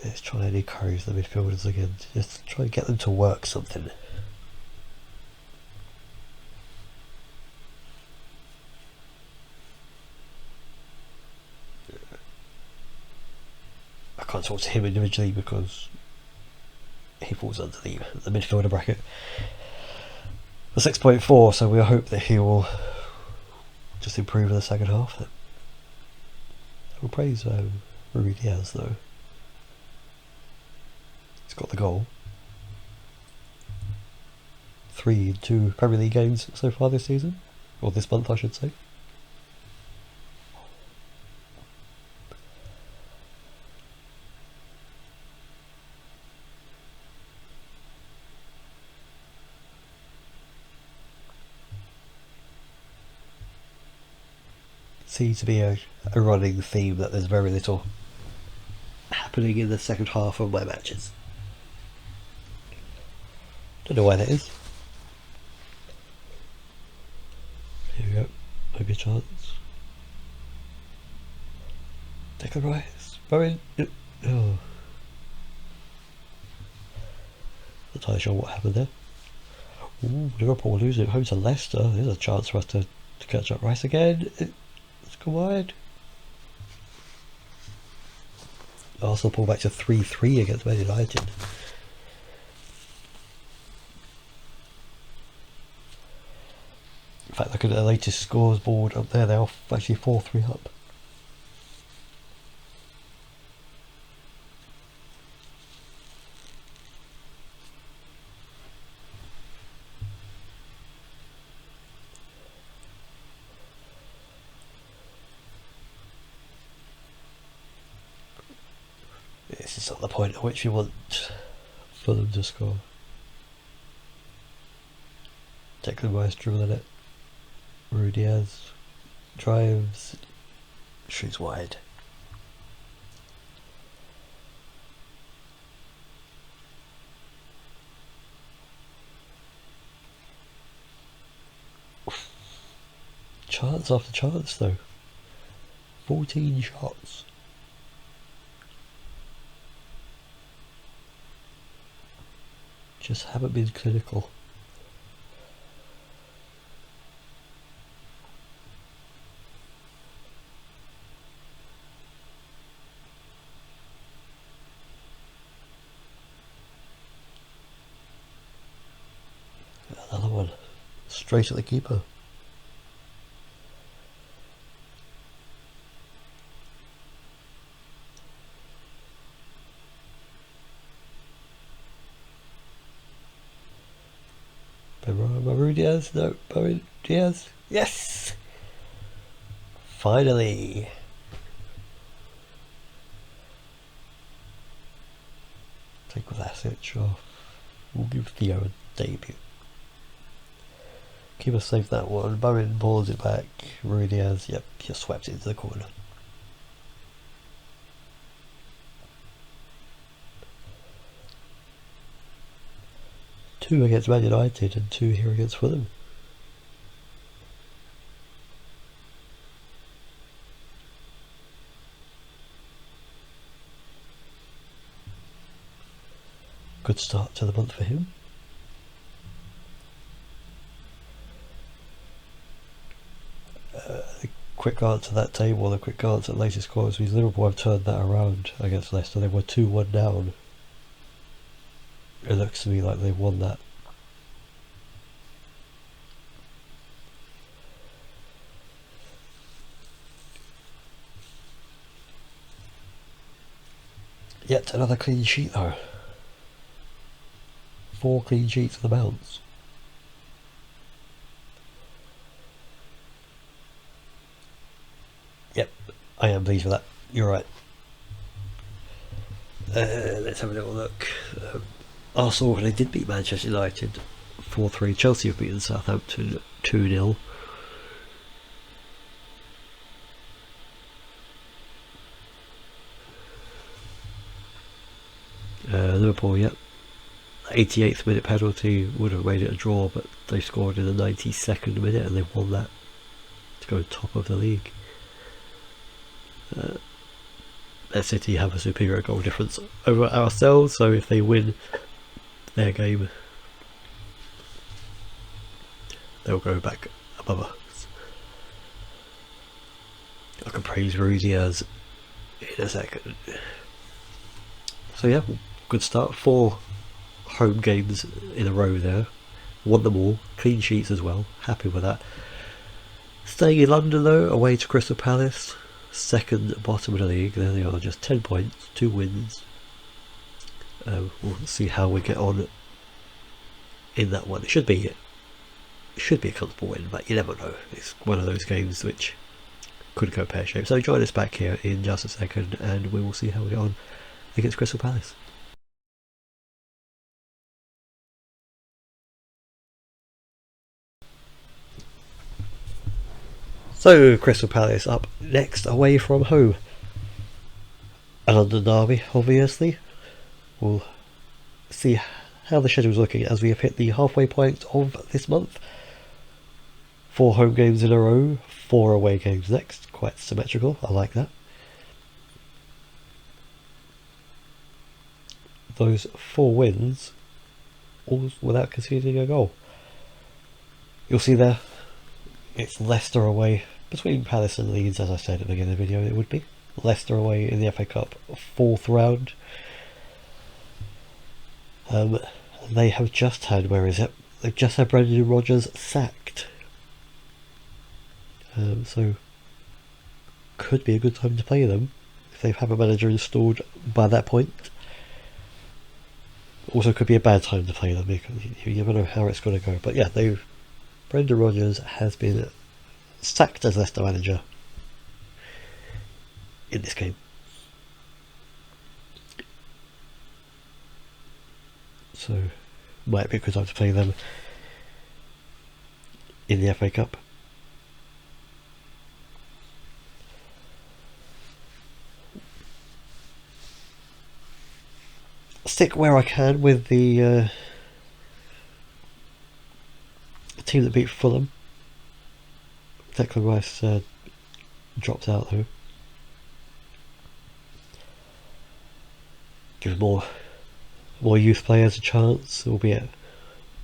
Let's try and encourage the midfielders again, just try and get them to work something. I can't talk to him individually because he falls under the midfielder bracket. The 6.4, so we hope that he will just improve in the second half then. We'll praise Rudy Diaz though. He's got the goal. 3 in 2 Premier League games so far this season, or this month I should say. Seems to be a running theme that there's very little happening in the second half of my matches. Don't know why that is. Here we go, maybe a chance. Take a rise, very. Oh. Not entirely sure what happened there. Ooh, Liverpool losing at home to Leicester. There's a chance for us to catch up. Rice again. Let's go wide. Arsenal pull back to 3-3 against Man United. In fact, looking at the latest scores board up there, they're actually 4-3 up. This is not the point at which we want Fulham to score. Declan Rice dribbling it. Rudy Diaz drives, shoots wide. Chance after chance though. 14 shots. Just haven't been clinical. Straight at the keeper. Maru Diaz? No, Maru Diaz? Yes! Finally! Take Vlasic off. We'll give Theo a debut. Keeper saved that one. Bowen balls it back. Maru Diaz, yep, just swept it into the corner. Two against Man United and 2 here against Fulham. Good start to the month for him. A quick glance at that table, a quick glance at latest scores, means Liverpool have turned that around against Leicester. They were 2-1 down. It looks to me like they've won that. Yet another clean sheet though. 4 clean sheets for the bounce. Yep, I am pleased with that. You're right. Let's have a little look. Arsenal, they did beat Manchester United 4-3. Chelsea have beaten Southampton 2-0. Liverpool, yep. 88th minute penalty would have made it a draw, but they scored in the 92nd minute and they won that to go top of the league. Man City have a superior goal difference over ourselves, so if they win their game, they'll go back above us. I can praise Rudiaz in a second. So yeah, good start. 4 home games in a row there. Won them all. Clean sheets as well. Happy with that. Staying in London though, away to Crystal Palace. Second bottom of the league. There they are, just 10 points, 2 wins. We'll see how we get on in that one. It should be a comfortable win, but you never know. It's one of those games which could go pear-shaped. So join us back here in just a second and we will see how we get on against Crystal Palace. So Crystal Palace up next, away from home. A London derby, obviously. We'll see how the schedule's looking as we have hit the halfway point of this month. 4 home games in a row, 4 away games next. Quite symmetrical, I like that. Those 4 wins, all without conceding a goal. You'll see there, it's Leicester away, between Palace and Leeds, as I said at the beginning of the video it would be. Leicester away in the FA Cup, 4th round. They have just had, where is it? They've just had Brendan Rodgers sacked. So, could be a good time to play them, if they have a manager installed by that point. Also could be a bad time to play them, because you never know how it's going to go. But yeah, Brendan Rodgers has been sacked as Leicester manager in this game. So, might be a good time to play them in the FA Cup. Stick where I can with the team that beat Fulham. Declan Rice dropped out though. Give more youth players a chance, albeit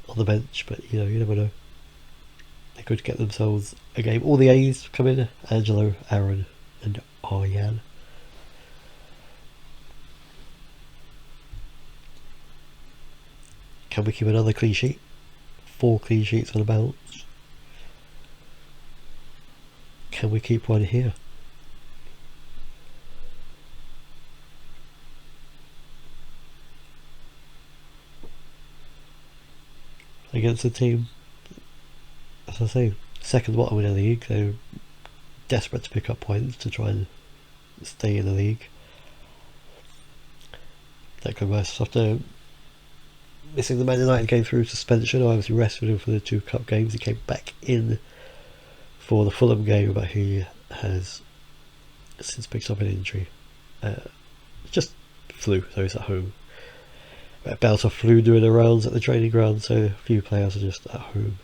on the bench, but you never know. They could get themselves a game. All the A's come in: Angelo, Aaron and Aryan. Can we keep another clean sheet? 4 clean sheets on the bounce. Can we keep one here? Against a team, as I say, second bottom in the league, they're desperate to pick up points to try and stay in the league. Declan Rice, after missing the Man United game through suspension, I obviously rested him for the 2 cup games. He came back in for the Fulham game, but he has since picked up an injury. Just flu, so he's at home. A bout of flu doing the rounds at the training ground, so a few players are just at home.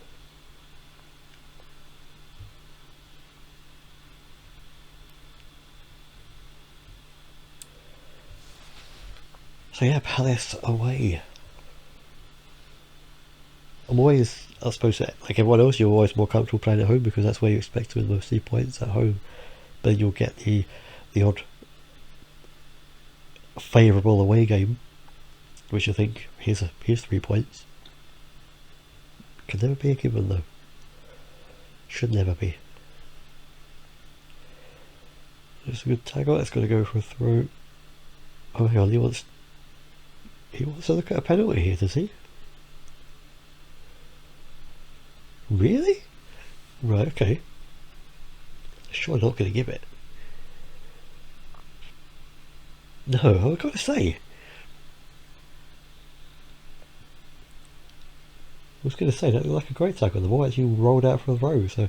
So yeah, Palace away. I'm always, I suppose, like everyone else, you're always more comfortable playing at home because that's where you expect to win most of your points, at home. But you'll get the odd favourable away game, which you think, here's 3 points. Can never be a given though. Should never be. There's a good tackle. It's going to go for a throw. Oh hang on, he wants to look at a penalty here, does he? Really? Right, okay. Sure not going to give it. No, I've got to say. I was going to say, that looked like a great tackle. The ball actually rolled out for a throw, so...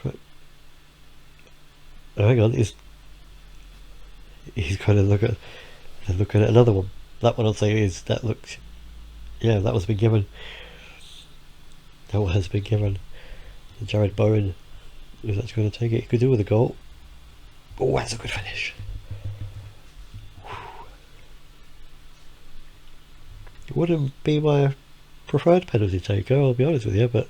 Oh, hang on, he's going to looking at another one. That one I'll say is, that looked... Yeah, that was been given. That one has been given. Jared Bowen is actually going to take it. He could do with a goal. Oh, that's a good finish. It wouldn't be my preferred penalty taker, I'll be honest with you, but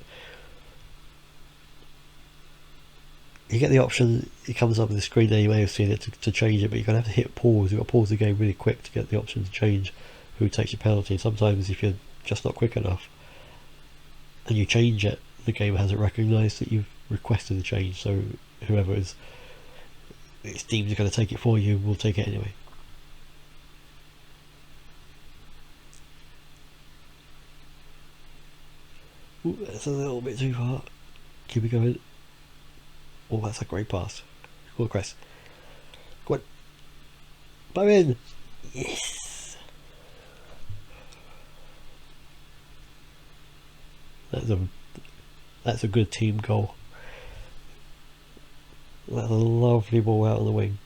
you get the option. It comes up with the screen there, you may have seen it, to change it, but you're going to have to hit pause. You've got to pause the game really quick to get the option to change who takes your penalty. Sometimes if you're just not quick enough and you change it, the game hasn't recognised that you've requested the change, so whoever it's deemed is going to take it for you will take it anyway. Ooh, that's a little bit too far. Keep it going. Oh, that's a great pass. Go on, Chris. Go on. Bowen! Yes! That's a good team goal. That's a lovely ball out on the wing.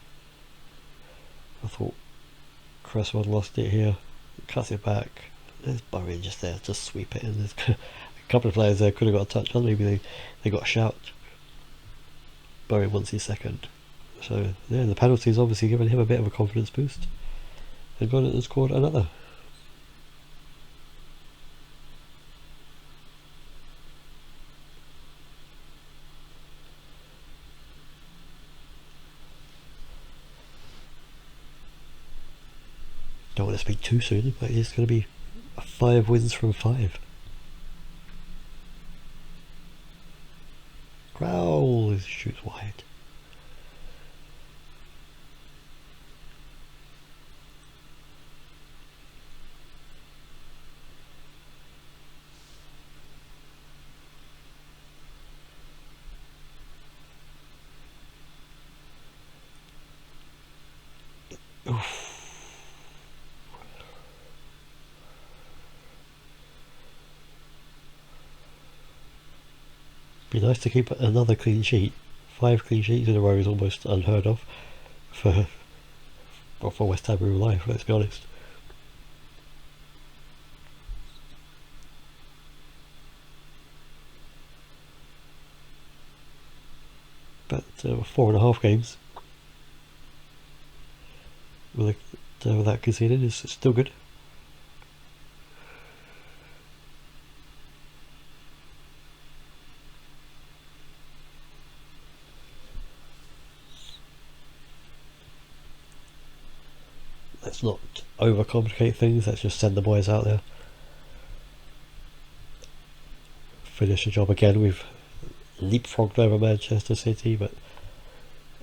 I thought Cresswell lost it here. Cuts it back. There's Bowen just there to sweep it in. There's a couple of players there could have got a touch on. Maybe they got a shout. Bowen wants his second. So yeah, the penalty's obviously given him a bit of a confidence boost. And gone and scored another. Don't want to speak too soon, but it's going to be 5 wins from 5. Growl shoots wide. Oof. Be nice to keep another clean sheet. 5 clean sheets in a row is almost unheard of for West Ham real life, let's be honest. But 4.5 games without conceding is still good. Let's not overcomplicate things, let's just send the boys out there. Finish the job again. We've leapfrogged over Manchester City, but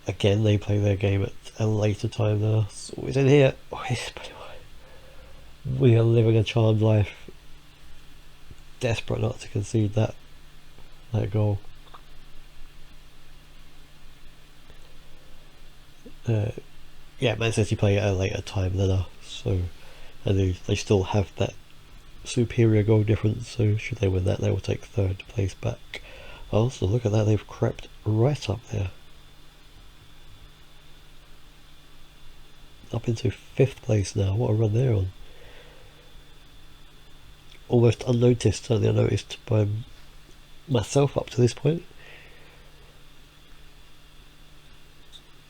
again they play their game at a later time than us. Always in here. We are living a charmed life, desperate not to concede that goal. Yeah, Man City play at a later time than us, so and they still have that superior goal difference, so should they win that they will take third place back. Also, look at that, they've crept right up there, up into 5th place now. What a run they're on. Almost unnoticed, certainly unnoticed by myself up to this point.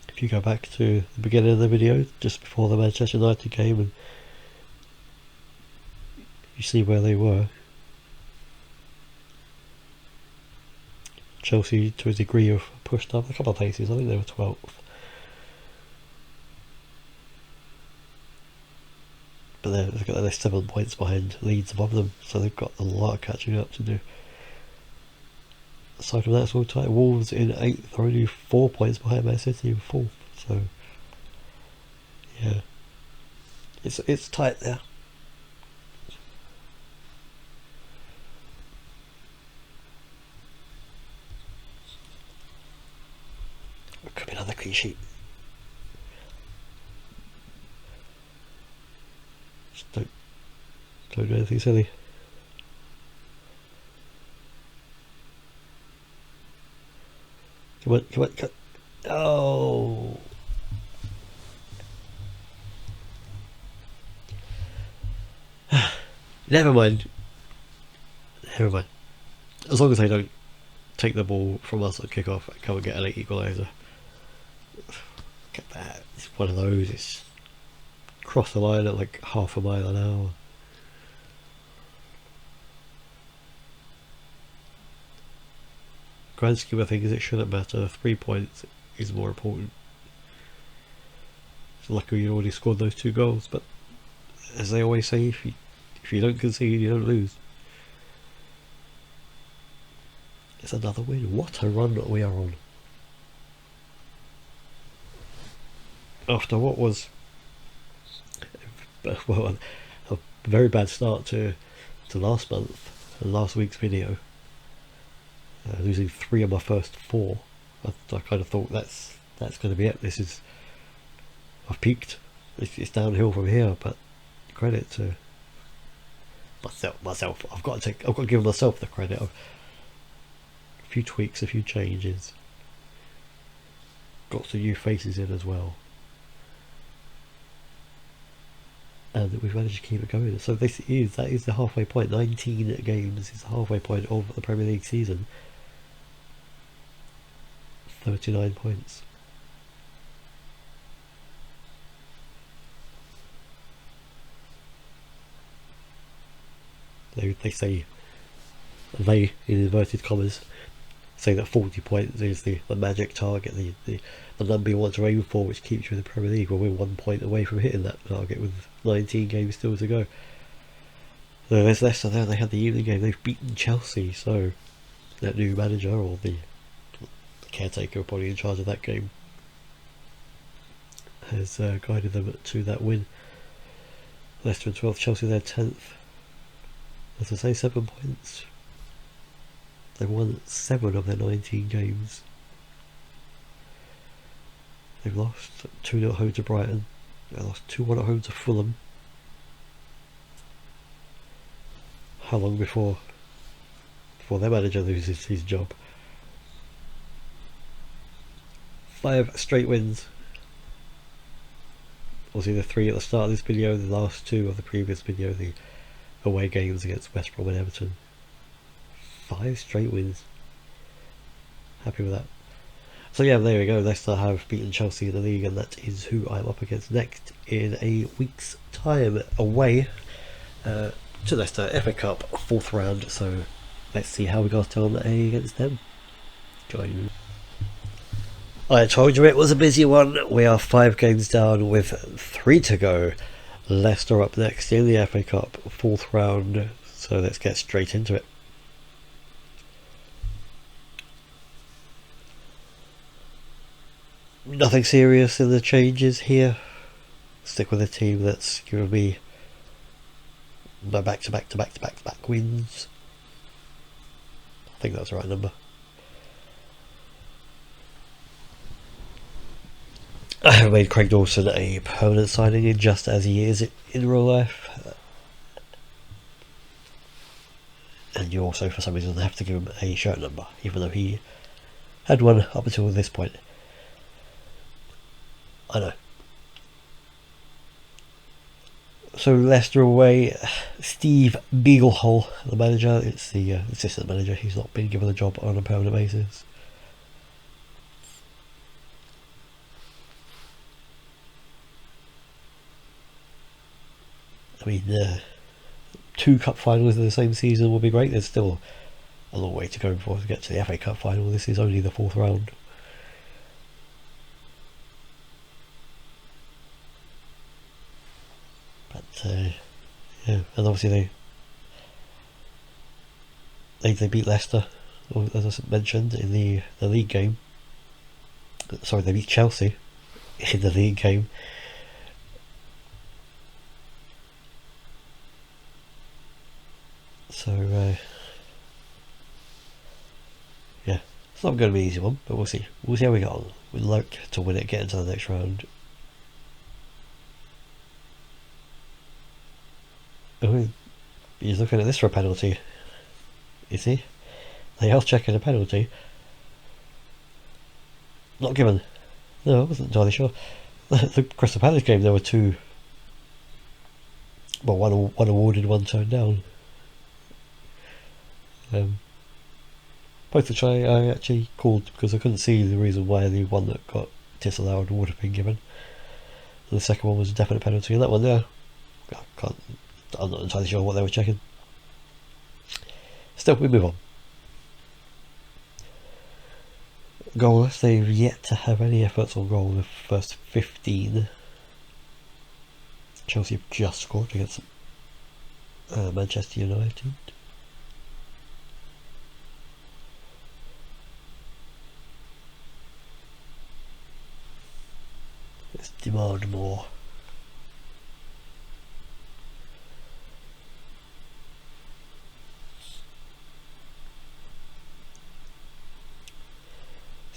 If you go back to the beginning of the video, just before the Manchester United game, and you see where they were. Chelsea, to a degree, have pushed up a couple of places. I think they were 12th. But they're 7 points behind Leeds above them, so they've got a lot of catching up to do. Aside from that, it's all tight. Wolves in 8th are only 4 points behind Man City in 4th. So yeah, it's tight there. It could be another clean sheet. Just don't do anything silly. Come on, come on, come on. Oh. Never mind. Never mind. As long as they don't take the ball from us at kick-off and come and get a late equaliser. Get that. It's one of those. It's cross the line at like half a mile an hour. Grand scheme of things, it shouldn't matter. 3 points is more important. It's lucky you already scored those 2 goals, but as they always say, if you don't concede, you don't lose. It's another win. What a run that we are on. After what was, well, a very bad start to last month and last week's video. Losing 3 of my first 4, I kind of thought that's going to be it. I've peaked. It's downhill from here. But credit to myself. I've got to give myself the credit of a few tweaks, a few changes. Got some new faces in as well, and we've managed to keep it going. So that is the halfway point. 19 games is the halfway point of the Premier League season. 39 points. They say, in inverted commas, say that 40 points is the magic target, the number you want to aim for, which keeps you in the Premier League. Well, we're 1 point away from hitting that target with 19 games still to go. So there's Leicester there. They had the evening game. They've beaten Chelsea, so that new manager, or the caretaker probably in charge of that game, has guided them to that win. Leicester in 12th, Chelsea their 10th. As I say, 7 points. They've won 7 of their 19 games. They've lost 2-0 at home to Brighton. They lost 2-1 at home to Fulham. How long before their manager loses his job? 5 straight wins. Obviously the 3 at the start of this video, the last 2 of the previous video, the away games against West Brom and Everton. 5 straight wins. Happy with that. So yeah, there we go. Leicester have beaten Chelsea in the league, and that is who I'm up against next in a week's time, away to Leicester FA Cup 4th round. So let's see how we got on against them. Join me. I told you it was a busy one. We are 5 games down with 3 to go. Leicester up next in the FA Cup 4th round. So let's get straight into it. Nothing serious in the changes here. Stick with a team that's given me my back-to-back wins. I think that's the right number. I have made Craig Dawson a permanent signing in just as he is in real life. And you also, for some reason, have to give him a shirt number, even though he had one up until this point. I know. So Leicester away, Steve Beaglehole, the manager. It's the assistant manager. He's not been given a job on a permanent basis. I mean, 2 cup finals in the same season will be great. There's still a long way to go before to get to the FA Cup final. This is only the 4th round. But yeah, and obviously they beat Leicester, as I mentioned, in the league game. Sorry, they beat Chelsea in the league game. So yeah, it's not going to be an easy one, but we'll see. We'll see how we get on. We'd like to win it, get into the next round. Oh, he's looking at this for a penalty. Is he? They are checking a penalty. Not given. No, I wasn't entirely sure. The Crystal Palace game, there were 2. Well, one awarded, one turned down. Both which I actually called because I couldn't see the reason why the one that got disallowed would have been given. And the second one was a definite penalty, and that one there, I'm not entirely sure what they were checking. Still, we move on. Goalless, they've yet to have any efforts on goal in the first 15. Chelsea have just scored against Manchester United. Let's demand more.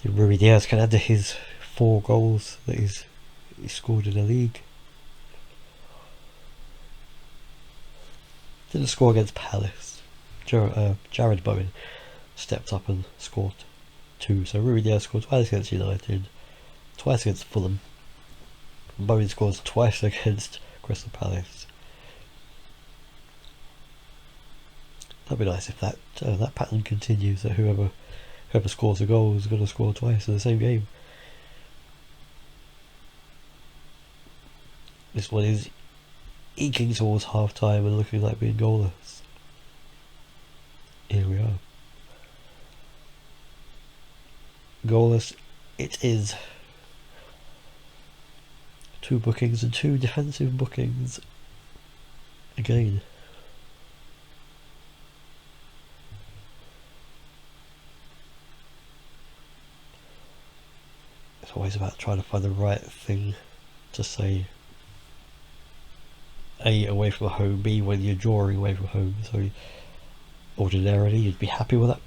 So Rui Diaz can add to his 4 goals that he's scored in the league. Didn't score against Palace. Jared Bowen stepped up and scored 2. So Rui Diaz scored twice against United, twice against Fulham. Bowen scores twice against Crystal Palace. That'd be nice if that pattern continues. That whoever scores a goal is going to score twice in the same game. This one is eking towards half time and looking like being goalless. Here we are. Goalless it is. 2 bookings and 2 defensive bookings again. It's always about trying to find the right thing to say. A, away from home, B, when you're drawing away from home. So ordinarily you'd be happy with that,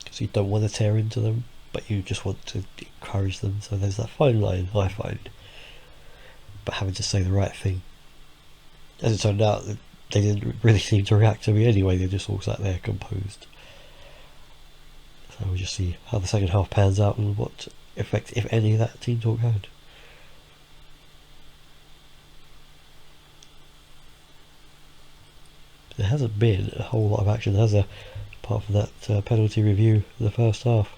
because you don't want to tear into them, but you just want to encourage them. So there's that fine line, I find, but having to say the right thing. As it turned out, they didn't really seem to react to me anyway. They just all sat there composed. So we'll just see how the second half pans out and what effect, if any, that team talk had. There hasn't been a whole lot of action, has there? Apart from that penalty review in the first half.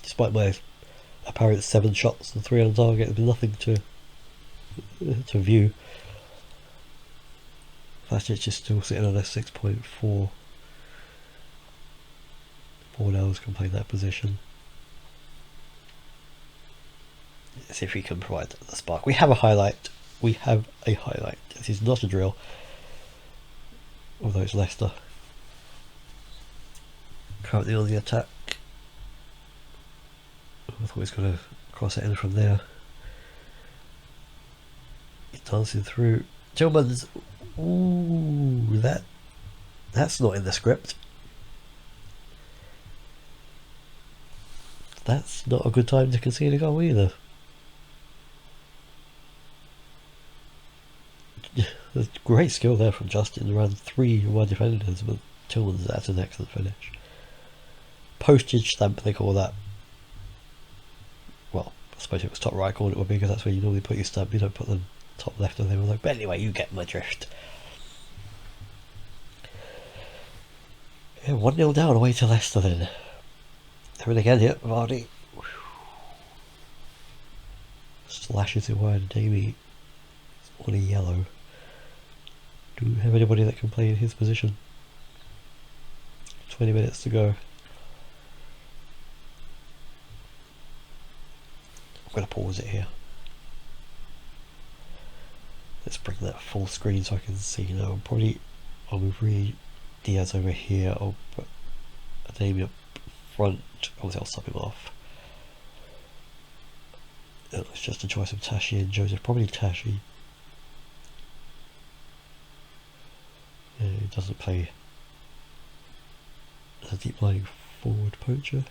Despite my apparent 7 shots and 3 on target, there's been nothing to view. It's just still sitting on a 6.4. 4 hours can play that position. Let's see if we can provide the spark. We have a highlight. We have a highlight. This is not a drill, although it's Leicester. Currently on the attack. thought he was going to cross it in from there. He's dancing through. Tillman's. Ooh, that's not in the script. That's not a good time to concede a goal either. There's great skill there from Justin around 3-1 defenders, but Tillman's, that's an excellent finish. Postage stamp, they call that. Well, I suppose if it was top right corner it would be, because that's where you normally put your stamp. You don't put them top left or anything like. But anyway, you get my drift. Yeah, 1-0 down away to Leicester then. Having again here, Birdy. Slashes it wide, Davey on a yellow. Do we have anybody that can play in his position? 20 minutes to go. I'm going to pause it here. Let's bring that full screen so I can see now. I'll move Diaz over here. I'll put Davey up front. Obviously I'll sub him off. It's just a choice of Tashi and Joseph. Probably Tashi. He doesn't play as a deep lying forward poacher.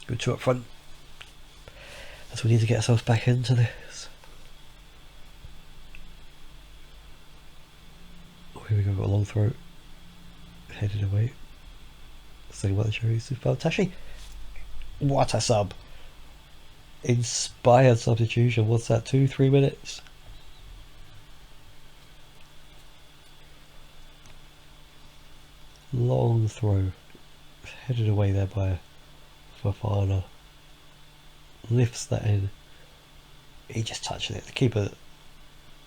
Go 2 up front. As we need to get ourselves back into this. Oh, here we go, got a long throw. Headed away. Saying about the cherries. Tashi. What a sub. Inspired substitution. What's that, 2-3 minutes? Long throw. Headed away there by Fofana. Lifts that in. He just touched it. The keeper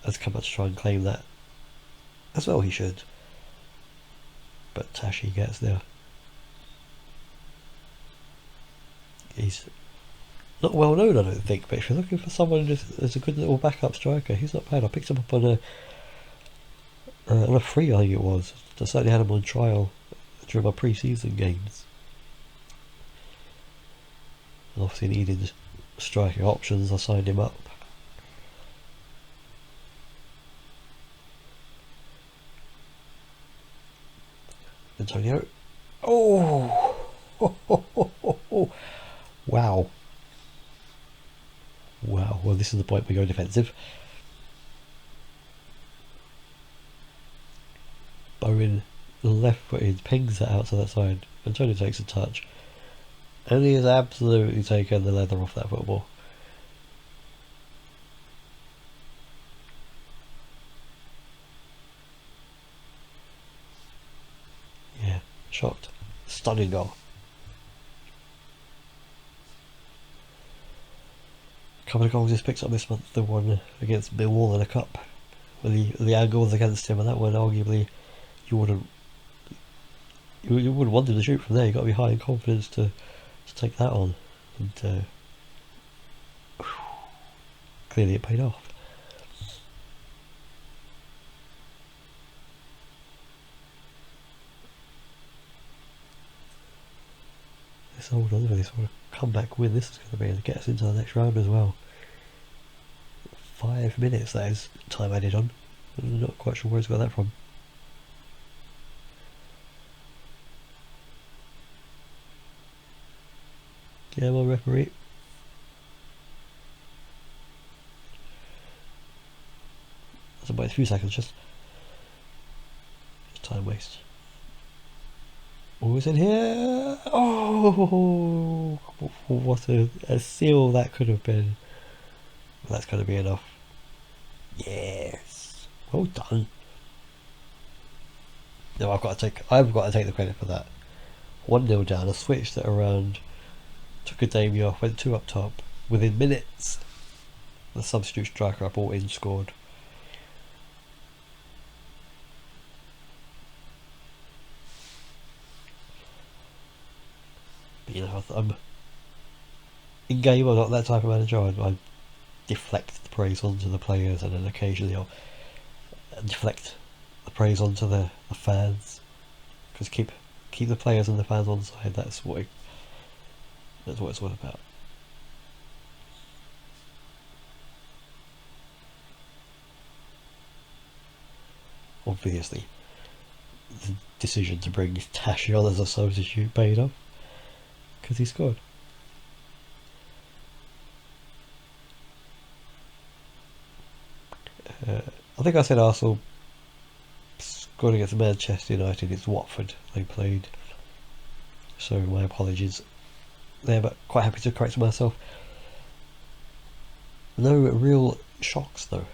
has come up to try and claim that. As well he should. But Tashi gets there. He's not well known, I don't think, but if you're looking for someone as a good little backup striker, he's not bad. I picked him up on a free, I think it was. I certainly had him on trial during my pre-season games. And obviously needed striking options, I signed him up. Antonio. Oh! Wow. Wow, well this is the point we go defensive. Bowen, left-footed, pings that out to that side. Antonio takes a touch. And he has absolutely taken the leather off that football. Yeah, shocked. Stunning goal. Couple of goals he's picked up this month. The one against Millwall in a cup, where the angle was against him, and that one arguably you wouldn't want him to shoot from there. You got to be high in confidence to take that on, and clearly it paid off. Let's hold on for this one. Comeback win. This is going to be to get us into the next round as well. 5 minutes, that is time added on. I'm not quite sure where he's got that from. Yeah, well, referee. That's about a few seconds, just time waste. Oh, it's in here! Oh, what a seal that could have been. Well, that's going to be enough. Yes, well done. No, I've got to take the credit for that. 1-0 down. I switched it around, took a Damien off, went 2 up top. Within minutes, the substitute striker I brought in scored. But, you know, I'm in game. I'm not that type of manager. I deflect the praise onto the players, and then occasionally I'll deflect praise onto the fans, because keep the players and the fans on side. That's what it's all about. Obviously, the decision to bring Tashi on as a substitute paid off, because he scored. I think I said Arsenal scored against Manchester United. It's Watford they played, so my apologies there, but quite happy to correct myself. No real shocks though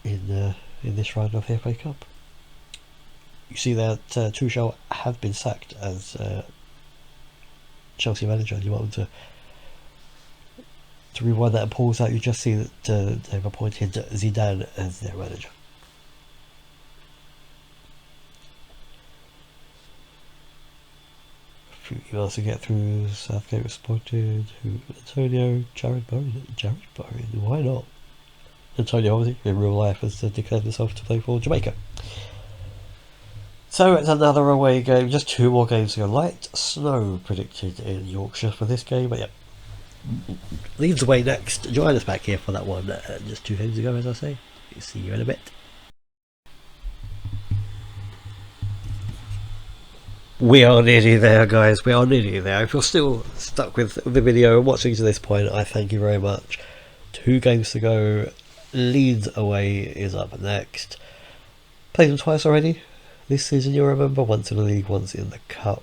in this round of the FA Cup. You see that Tuchel have been sacked as Chelsea manager. You want them to rewind that and pause that. You just see that they've appointed Zidane as their manager. A few emails to get through. Southgate responded. Antonio, Jared Bowen. Why not? Antonio, obviously, in real life, has declared himself to play for Jamaica. So it's another away game. Just 2 more games to go. Light snow predicted in Yorkshire for this game, but yeah. Leeds away next. Join us back here for that one just 2 games ago, as I say. See you in a bit. We are nearly there, guys. We are nearly there. If you're still stuck with the video and watching to this point, I thank you very much. 2 games to go. Leeds away is up next. Played them twice already this season, you'll remember. Once in the league, once in the cup.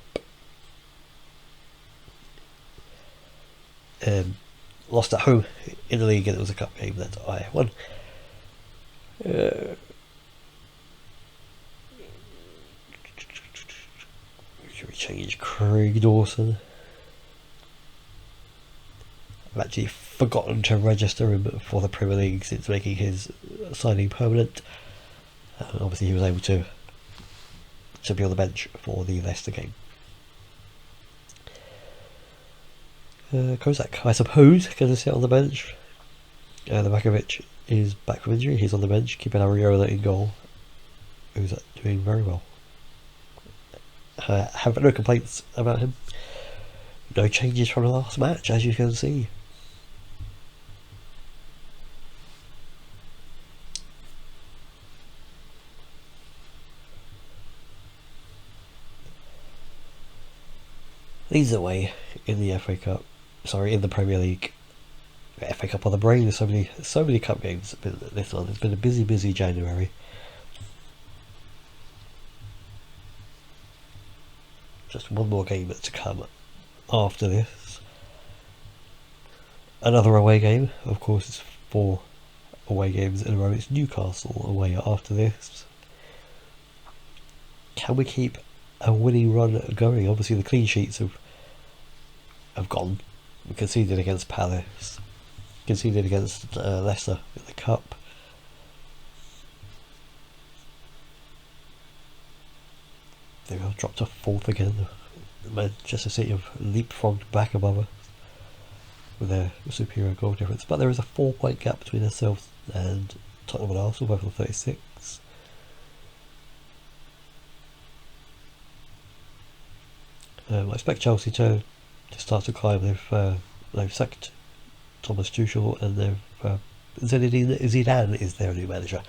Lost at home in the league, and it was a cup game that I won. Should we change Craig Dawson? I've actually forgotten to register him for the Premier League since making his signing permanent. Obviously he was able to be on the bench for the Leicester game. Kozak, I suppose, going to sit on the bench. Novakovic is back from injury. He's on the bench, keeping Ariola in goal, who's doing very well. Have no complaints about him. No changes from the last match, as you can see. Leeds away in the FA Cup. Sorry, in the Premier League. FA Cup on the brain. There's so many cup games this on. It's been a busy January. Just one more game to come after this. Another away game. Of course, it's 4 away games in a row. It's Newcastle away after this. Can we keep a winning run going? Obviously, the clean sheets have gone. We conceded against Palace, conceded against Leicester in the cup. They got dropped to 4th again. Manchester City have leapfrogged back above us with their superior goal difference, but there is a 4-point gap between ourselves and Tottenham and Arsenal, both on 36. I expect Chelsea to start to climb. They've sacked Thomas Tuchel, and Zinedine Zidane is their new manager.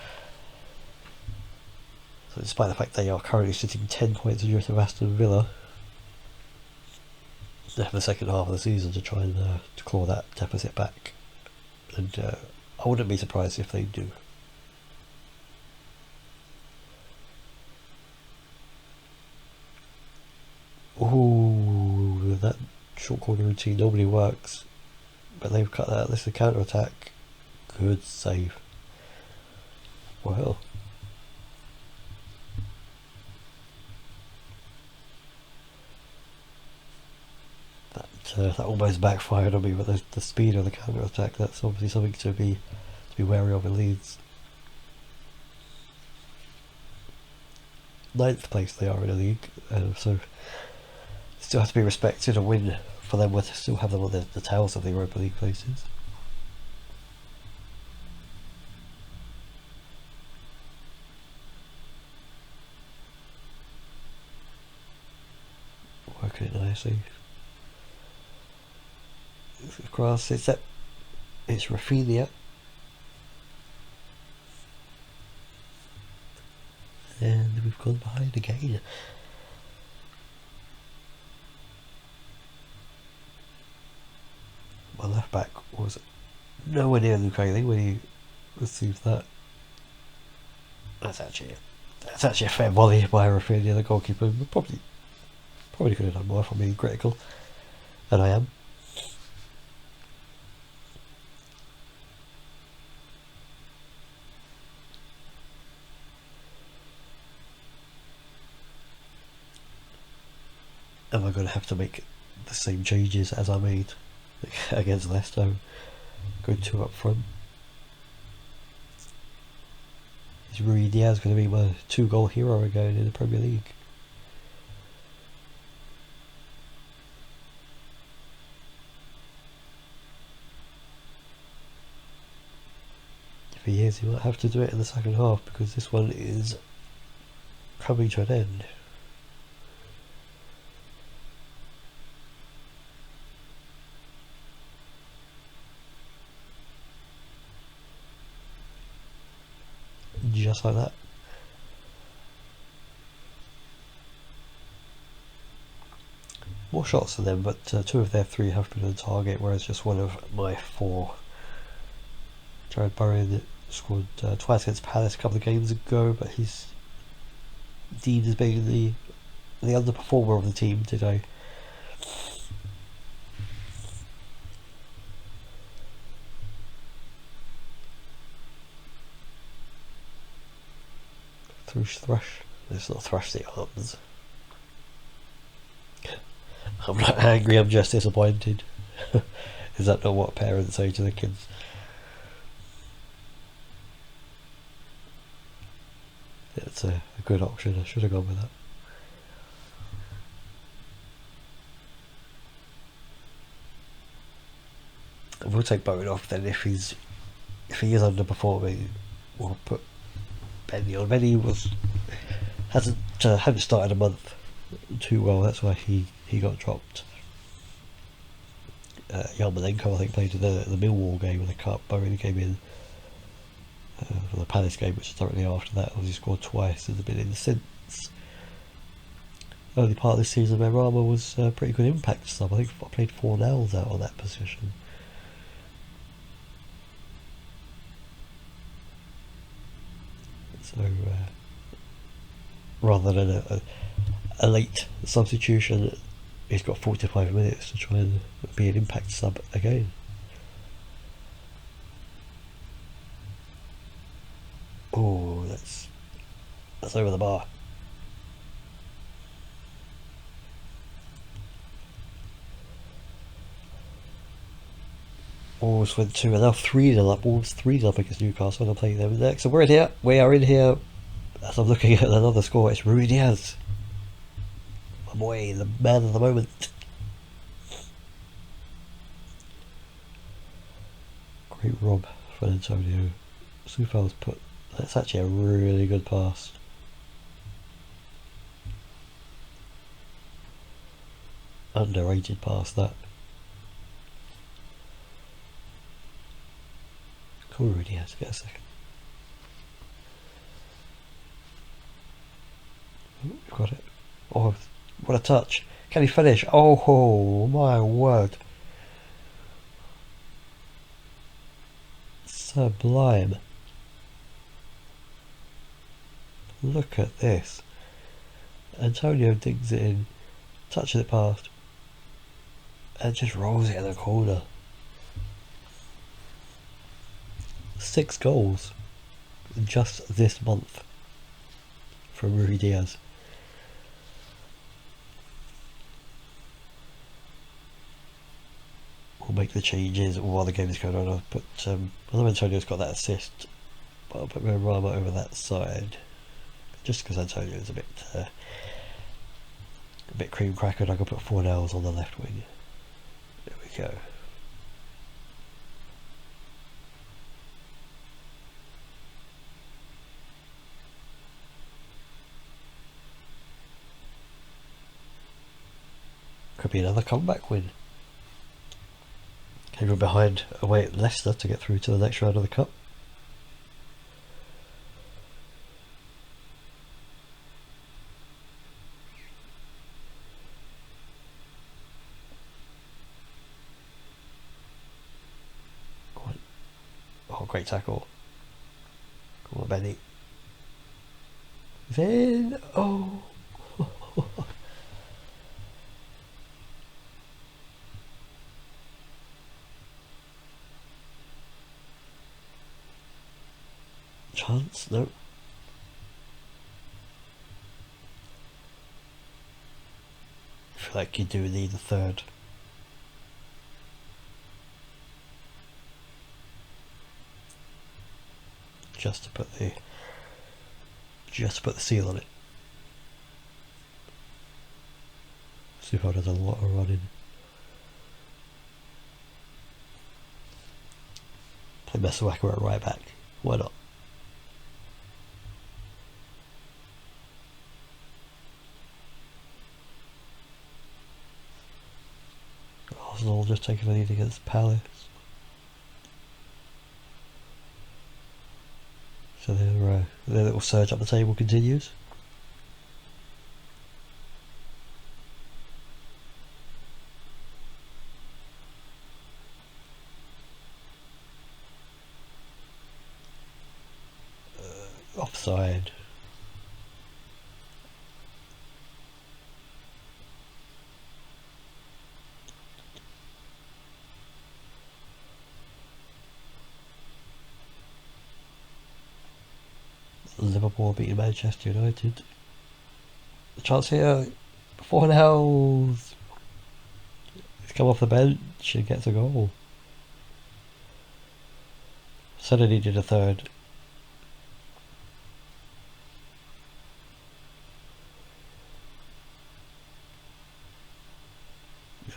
So despite the fact they are currently sitting 10 points adrift of Aston Villa, they have the second half of the season to try and to claw that deficit back, and I wouldn't be surprised if they do. Ooh, that short corner routine normally works, but they've cut that. This is a counter attack. Good save. Well, that almost backfired on me, but the speed of the counter attack, that's obviously something to be wary of in Leeds. 9th place they are in the league, so still have to be respected. A win for them would still have them on the tails of the Europa League places. into it nicely. Across, it's Rafinha. And we've gone behind again. My left back was nowhere near Luke Ayling when he received that. That's actually a fair volley by Rafinha, the goalkeeper. Probably could have done more if I'm being critical, and I am. Am I going to have to make the same changes as I made against Leicester? Go 2 up front. Is Rui Diaz going to be my 2-goal hero again in the Premier League? If he is, he might have to do it in the second half because this one is coming to an end. Just like that. More shots than them, but 2 of their 3 have been on target, whereas just 1 of my 4. Jared Bowen scored twice against Palace a couple of games ago, but he's deemed as being the underperformer of the team today. Thrush. Let's not thrush the arms. I'm not angry, I'm just disappointed. Is that not what parents say to their kids? It's a good option, I should have gone with that. We'll take Bowen off then if he is underperforming. We'll put Benny on. Benny hadn't started a month too well, that's why he got dropped. Yarmolenko I think played in the Millwall game in the cup. Bowen came in for the Palace game, which is directly after that. He scored twice and has been in since. Early part of this season, Merama was a pretty good impact sub. I think I played 4 nails out on that position. So rather than a late substitution, he's got 45 minutes to try and be an impact sub again. Oh, that's over the bar. Wolves went 2 and now 3-0 up. Wolves 3-0 up against Newcastle, and I'm playing them next. So we're in here. We are in here. As I'm looking at another score, it's Rui Diaz. My boy, the man of the moment. Great rob for Antonio. Soufal's put. That's actually a really good pass. Underrated pass, that. Come on, Rui Diaz, get a second. We've got it. Oh, what a touch. Can he finish? Oh, my word. Sublime. Look at this. Antonio digs it in, touches it past, and just rolls it in the corner. 6 goals just this month from Rui Diaz. We'll make the changes while the game is going on. I'll put although Antonio's got that assist, but I'll put Rama over that side just because Antonio's a bit cream crackered. I could put 4 nails on the left wing. There we go. be another comeback win. Came from behind away at Leicester to get through to the next round of the Cup. Oh, great tackle. Come on, Benny. Then, oh. Chance? No. I feel like you do need a third. Just to put the seal on it. Super does a lot of running. Play Messerwacker at right back. Why not? Arsenal just taking a lead against Palace. So their little surge up the table continues. Offside. Liverpool beating Manchester United. The chance here, Fornals. He's come off the bench and gets a goal. Said I needed a third.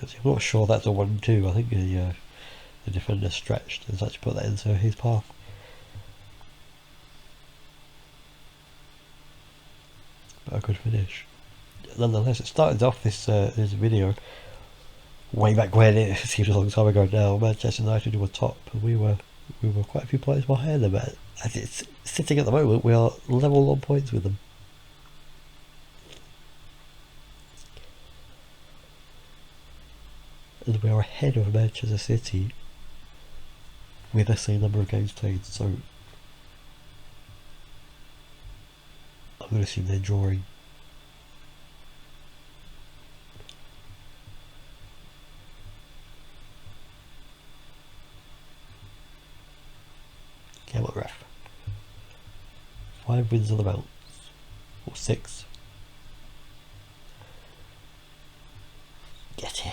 I'm not sure that's a 1-2. I think the defender stretched and actually put that into his path. But a good finish. Nonetheless, it started off this video way back when. It seems a long time ago now. Manchester United were top, and we were quite a few points behind them. As it's sitting at the moment, we are level on points with them. And we are ahead of Manchester City with the same number of games played, so I'm going to assume they're drawing. Come on, ref. 5 wins on the bounce. Or 6. Get it.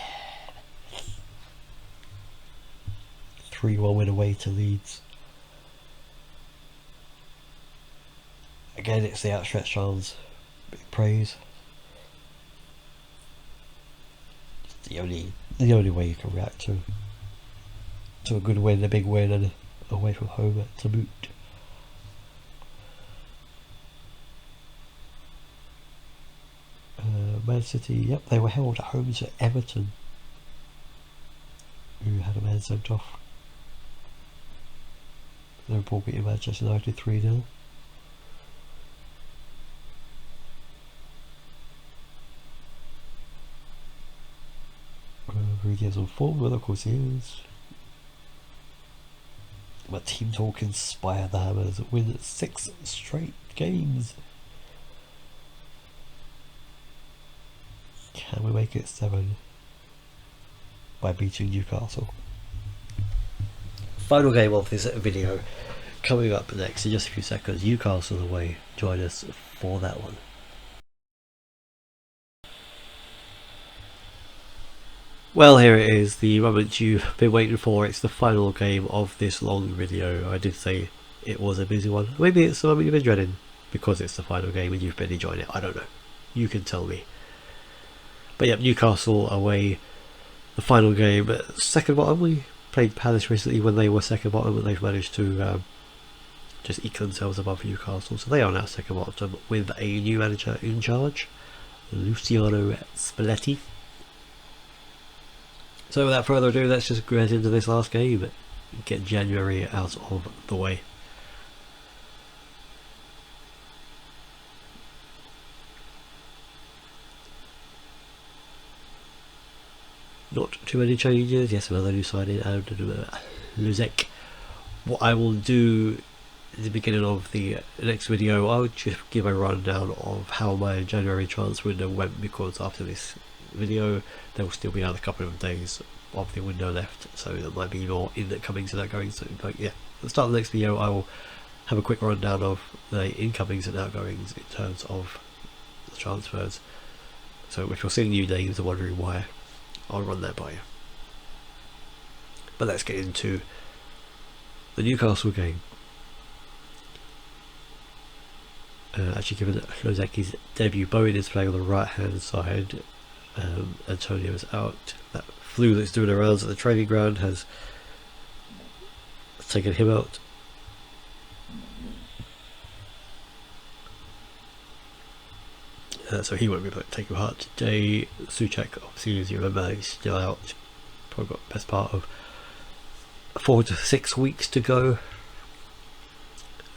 3-1 win away to Leeds. Again, it's the outstretched arms. Big praise. It's the only way you can react to a good win, a big win, and away from home to boot. Man City, yep, they were held at home to Everton, who had a man sent off. Liverpool beating Manchester United 3-0. Birdy is on form, well of course he is. But team talk inspired the Hammers win 6 straight games. Can we make it 7 by beating Newcastle? Final game of this video coming up next in just a few seconds. Newcastle away. Join us for that one. Well, here it is, the moment you've been waiting for. It's the final game of this long video. I did say it was a busy one. Maybe it's the moment you've been dreading because it's the final game and you've been enjoying it. I don't know. You can tell me. But yep, Newcastle away. The final game. Second bottom. We played Palace recently when they were second bottom, and they've managed to just eke themselves above Newcastle. So they are now second bottom with a new manager in charge, Luciano Spalletti. So without further ado, let's just get into this last game, get January out of the way. Not too many changes. Yes, another new signing, and Luzek. What I will do at the beginning of the next video, I'll just give a rundown of how my January transfer window went, because after this video there will still be another couple of days of the window left, so there might be more incomings and outgoings. So, but yeah, at the start of the next video I will have a quick rundown of the incomings and outgoings in terms of the transfers. So if you're seeing new names and wondering why, I'll run that by you. But let's get into the Newcastle game. Actually, given Lozeki's debut, Bowen is playing on the right hand side. Antonio is out. That flu that's doing the rounds at the training ground has taken him out. So he won't be able to take part today. Souček, obviously, as you remember, he's still out. Probably got the best part of 4 to 6 weeks to go.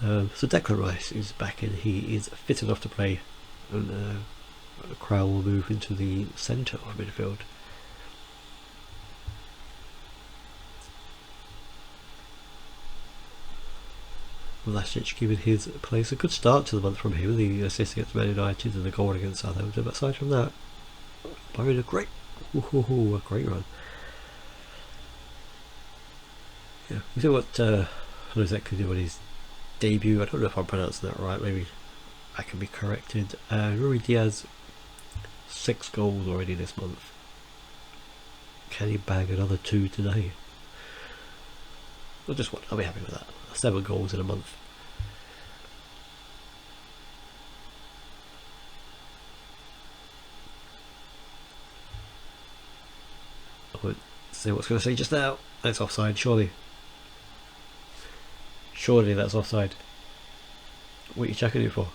So Declan Rice is back in. He is fit enough to play, and Crowell will move into the centre of midfield. Vlasic giving his place a good start to the month from him, the assist against Man United and the goal against Southampton. But aside from that, Byron, a great run. Yeah, we see what Lozek can do on his debut. I don't know if I'm pronouncing that right, maybe I can be corrected. Rui Diaz, 6 goals already this month. Can he bag another 2 today? I'll be happy with that. 7 goals in a month. I won't say what's going to say just now. That's offside, surely. Surely that's offside. What are you checking it for?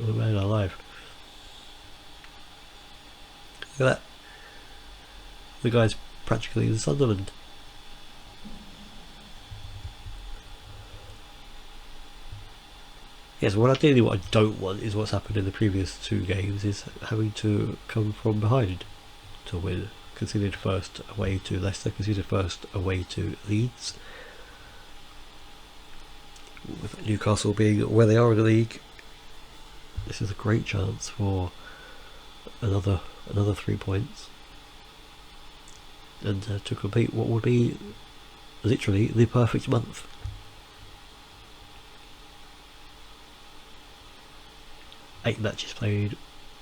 Oh man, alive. Look at that. The guy's practically in Sunderland. Yes, what I don't want is what's happened in the previous 2 games, is having to come from behind to win. Conceded first away to Leicester, conceded first away to Leeds. With Newcastle being where they are in the league, this is a great chance for another 3 points. And to complete what would be literally the perfect month. Eight matches played,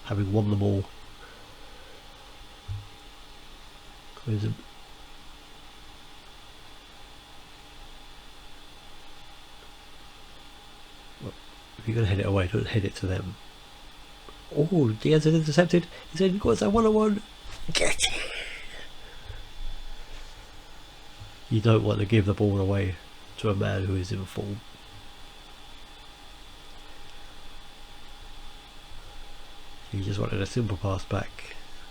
having won them all. Closing. Well, if you're going to head it away, don't head it to them. Oh, Diaz is intercepted. He's in, got that 1-on-1. Get it! You don't want to give the ball away to a man who is in form. He just wanted a simple pass back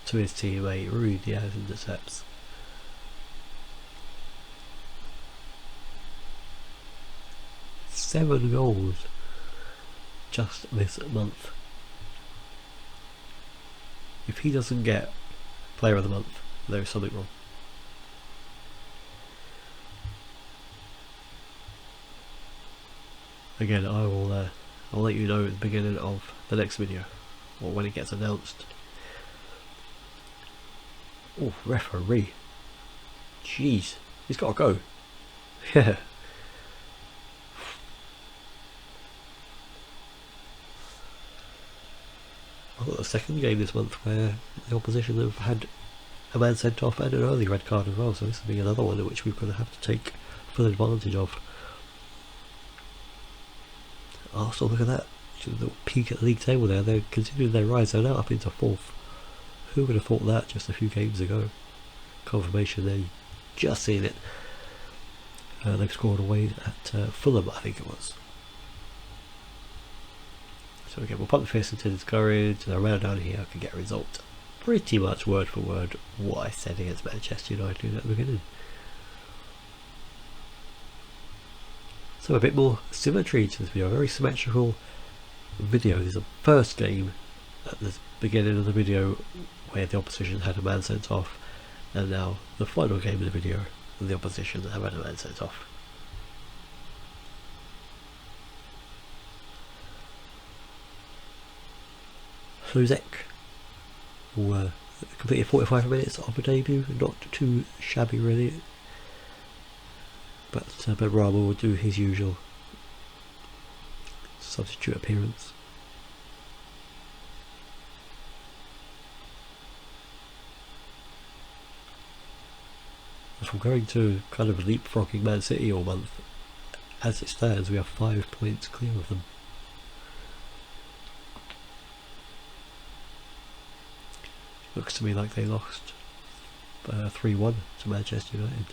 to his teammate. Rui Diaz intercepts. Seven goals just this month. If he doesn't get Player of the Month, there is something wrong. Again, I'll let you know at the beginning of the next video, or when it gets announced. Oh, referee. Jeez, he's got to go. Yeah. I've got the second game this month where the opposition have had a man sent off and an early red card as well, so this will be another one in which we're going to have to take full advantage of. Arsenal, look at that. The peak at the league table there. They're continuing their rise. They're now up into 4th. Who would have thought that just a few games ago? Confirmation there. Just seen it. They've scored away at Fulham, I think it was. So again, we'll pump the fist into discourage, and around down here I can get a result. Pretty much word for word what I said against Manchester United at the beginning. So a bit more symmetry to this video, a very symmetrical video. This is the first game at the beginning of the video where the opposition had a man sent off, and now the final game of the video and the opposition have had a man sent off. Luzek will completed 45 minutes of a debut, not too shabby really, but Benrahma will do his usual substitute appearance. From going to kind of leapfrogging Man City all month, as it stands we are 5 points clear of them. Looks to me like they lost 3-1 to Manchester United.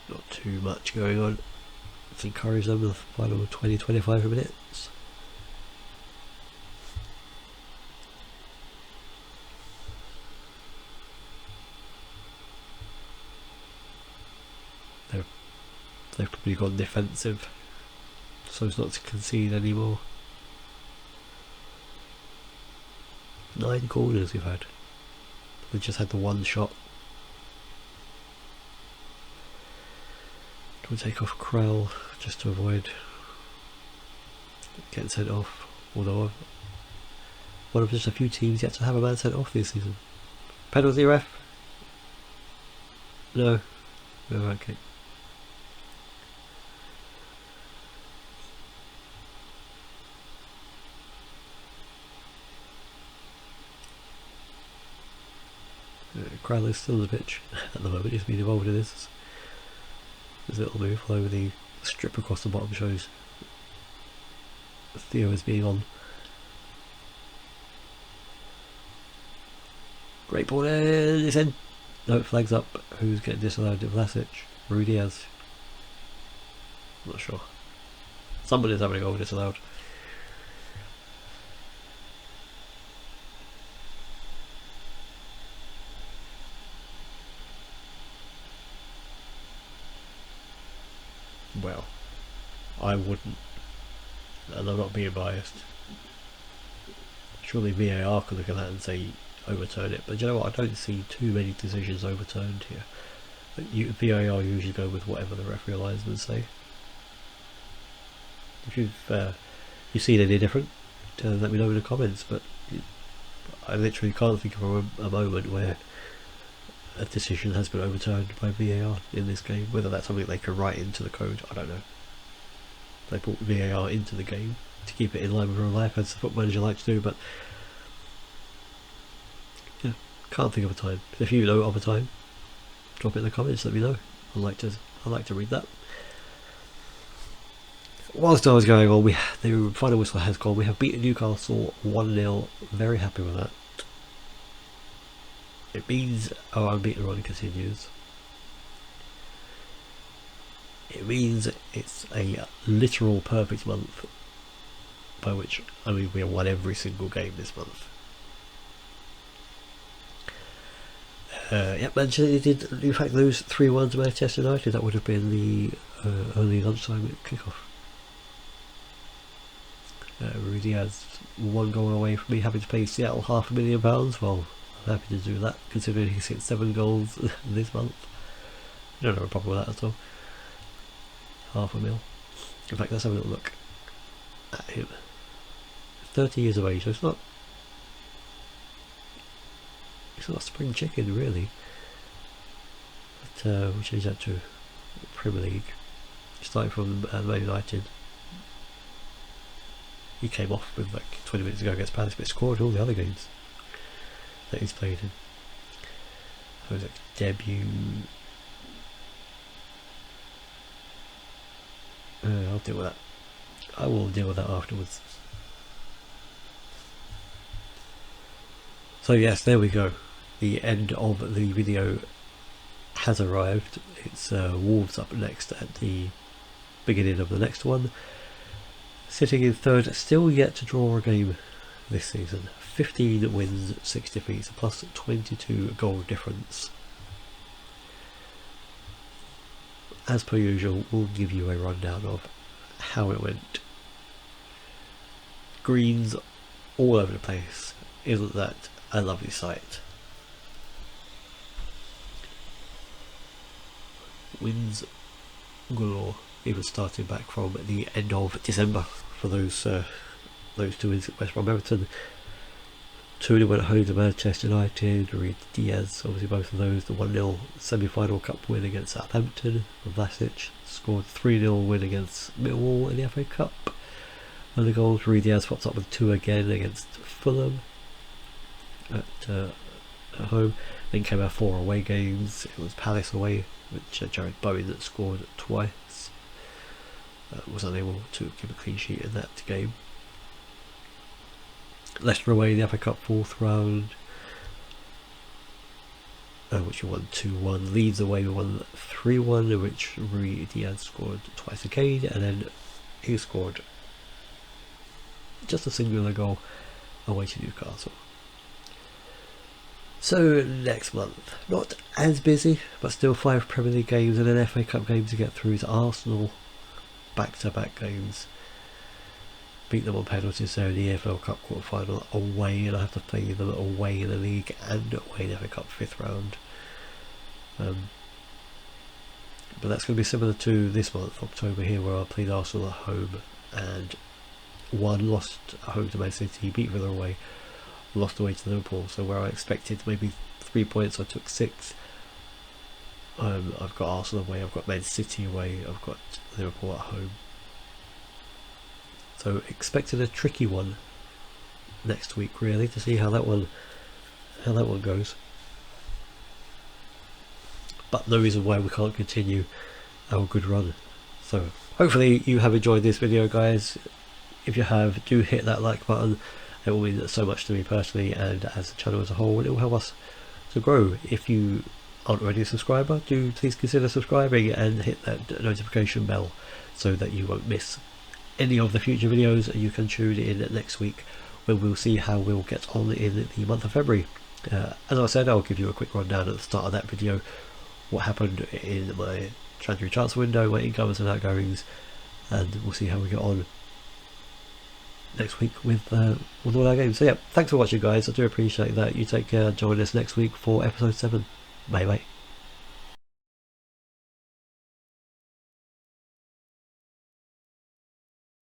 Not too much going on. Let's encourage them in the final 20-25 minutes. They've probably gone defensive so as not to concede anymore. 9 corners we've had. We've just had the one shot. We'll take off Krell just to avoid getting sent off, although one of just a few teams yet to have a man sent off this season. Penalty, ref? No. No, okay. Krell is still on the pitch at the moment. He's been involved in this. There's a little move all over the strip across the bottom shows Theo is being on. Great ball in, it's in. No, flags up. Who's getting disallowed? Vlasic? Rudiaz? I'm not sure. Somebody's having a goal disallowed. Well, I wouldn't, and I'm not being biased. Surely VAR could look at that and say overturn it, but you know what, I don't see too many decisions overturned here. VAR usually go with whatever the referee or linesmen say. If you've seen any different, let me know in the comments, but I literally can't think of a moment where a decision has been overturned by VAR in this game. Whether that's something they can write into the code, I don't know. They brought VAR into the game to keep it in line with real life, as the football manager likes to do, but yeah, can't think of a time. If you know of a time, drop it in the comments, let me know. I'd like to read that. Whilst I was going on, the final whistle has gone. We have beaten Newcastle 1-0. Very happy with that. It means our unbeaten run continues. It means it's a literal perfect month, by which I mean we have won every single game this month. Yep, Manchester did in fact lose 3-1 to Manchester United. That would have been the early lunchtime kickoff. Rudiaz 1 goal away from me having to pay Seattle £500,000. Well, I'm happy to do that considering he's hit 7 goals this month. I don't have a problem with that at all. £500,000. In fact, let's have a little look at him. 30 years of age, so it's not spring chicken really. But we'll change that to Premier League. Starting from Man United. He came off with like 20 minutes ago against Palace, but scored all the other games that he's played in. So it was like debut. I'll deal with that. I will deal with that afterwards. So yes, there we go. The end of the video has arrived. It's Wolves up next at the beginning of the next one. Sitting in third, still yet to draw a game this season. 15 wins, 6 defeats, plus 22 goal difference. As per usual, we'll give you a rundown of how it went. Greens all over the place. Isn't that a lovely sight? Wins galore, even starting back from the end of December for those two wins at West Brom Everton. 2-0 went home to Manchester United, Reed Diaz, obviously both of those. The 1-0 semi-final cup win against Southampton from Vlasic. Scored 3-0 win against Millwall in the FA Cup. And the goals, Reed Diaz pops up with 2 again against Fulham at home. Then came our 4 away games. It was Palace away, which Jared Bowen scored twice. Was unable to keep a clean sheet in that game. Leicester away in the FA Cup 4th round, which we won 2-1. Leeds away we won 3-1, which Rui Diaz scored twice again, and then he scored just a singular goal away to Newcastle. So next month, not as busy, but still 5 Premier League games and an FA Cup game to get through. To Arsenal, back-to-back games. Beat them on penalties there in the EFL Cup quarter-final away, and I have to play them away in the league and away in the FA Cup 5th round. But that's going to be similar to this month, October here, where I played Arsenal at home and won, lost at home to Man City, beat Villa away, lost away to Liverpool. So where I expected maybe 3 points, I took 6. I've got Arsenal away, I've got Man City away, I've got Liverpool at home. So expected a tricky one next week, really, to see how that one goes. But no reason why we can't continue our good run. So hopefully you have enjoyed this video, guys. If you have, do hit that like button. It will mean so much to me personally, and as the channel as a whole, it will help us to grow. If you aren't already a subscriber, do please consider subscribing and hit that notification bell so that you won't miss any of the future videos. You can tune in next week when we'll see how we'll get on in the month of February. As I said, I'll give you a quick rundown at the start of that video what happened in my January transfer window, my incomings and outgoings, and we'll see how we get on next week with all our games. So yeah, thanks for watching, guys. I do appreciate that. You take care. Join us next week for episode 7. Bye bye.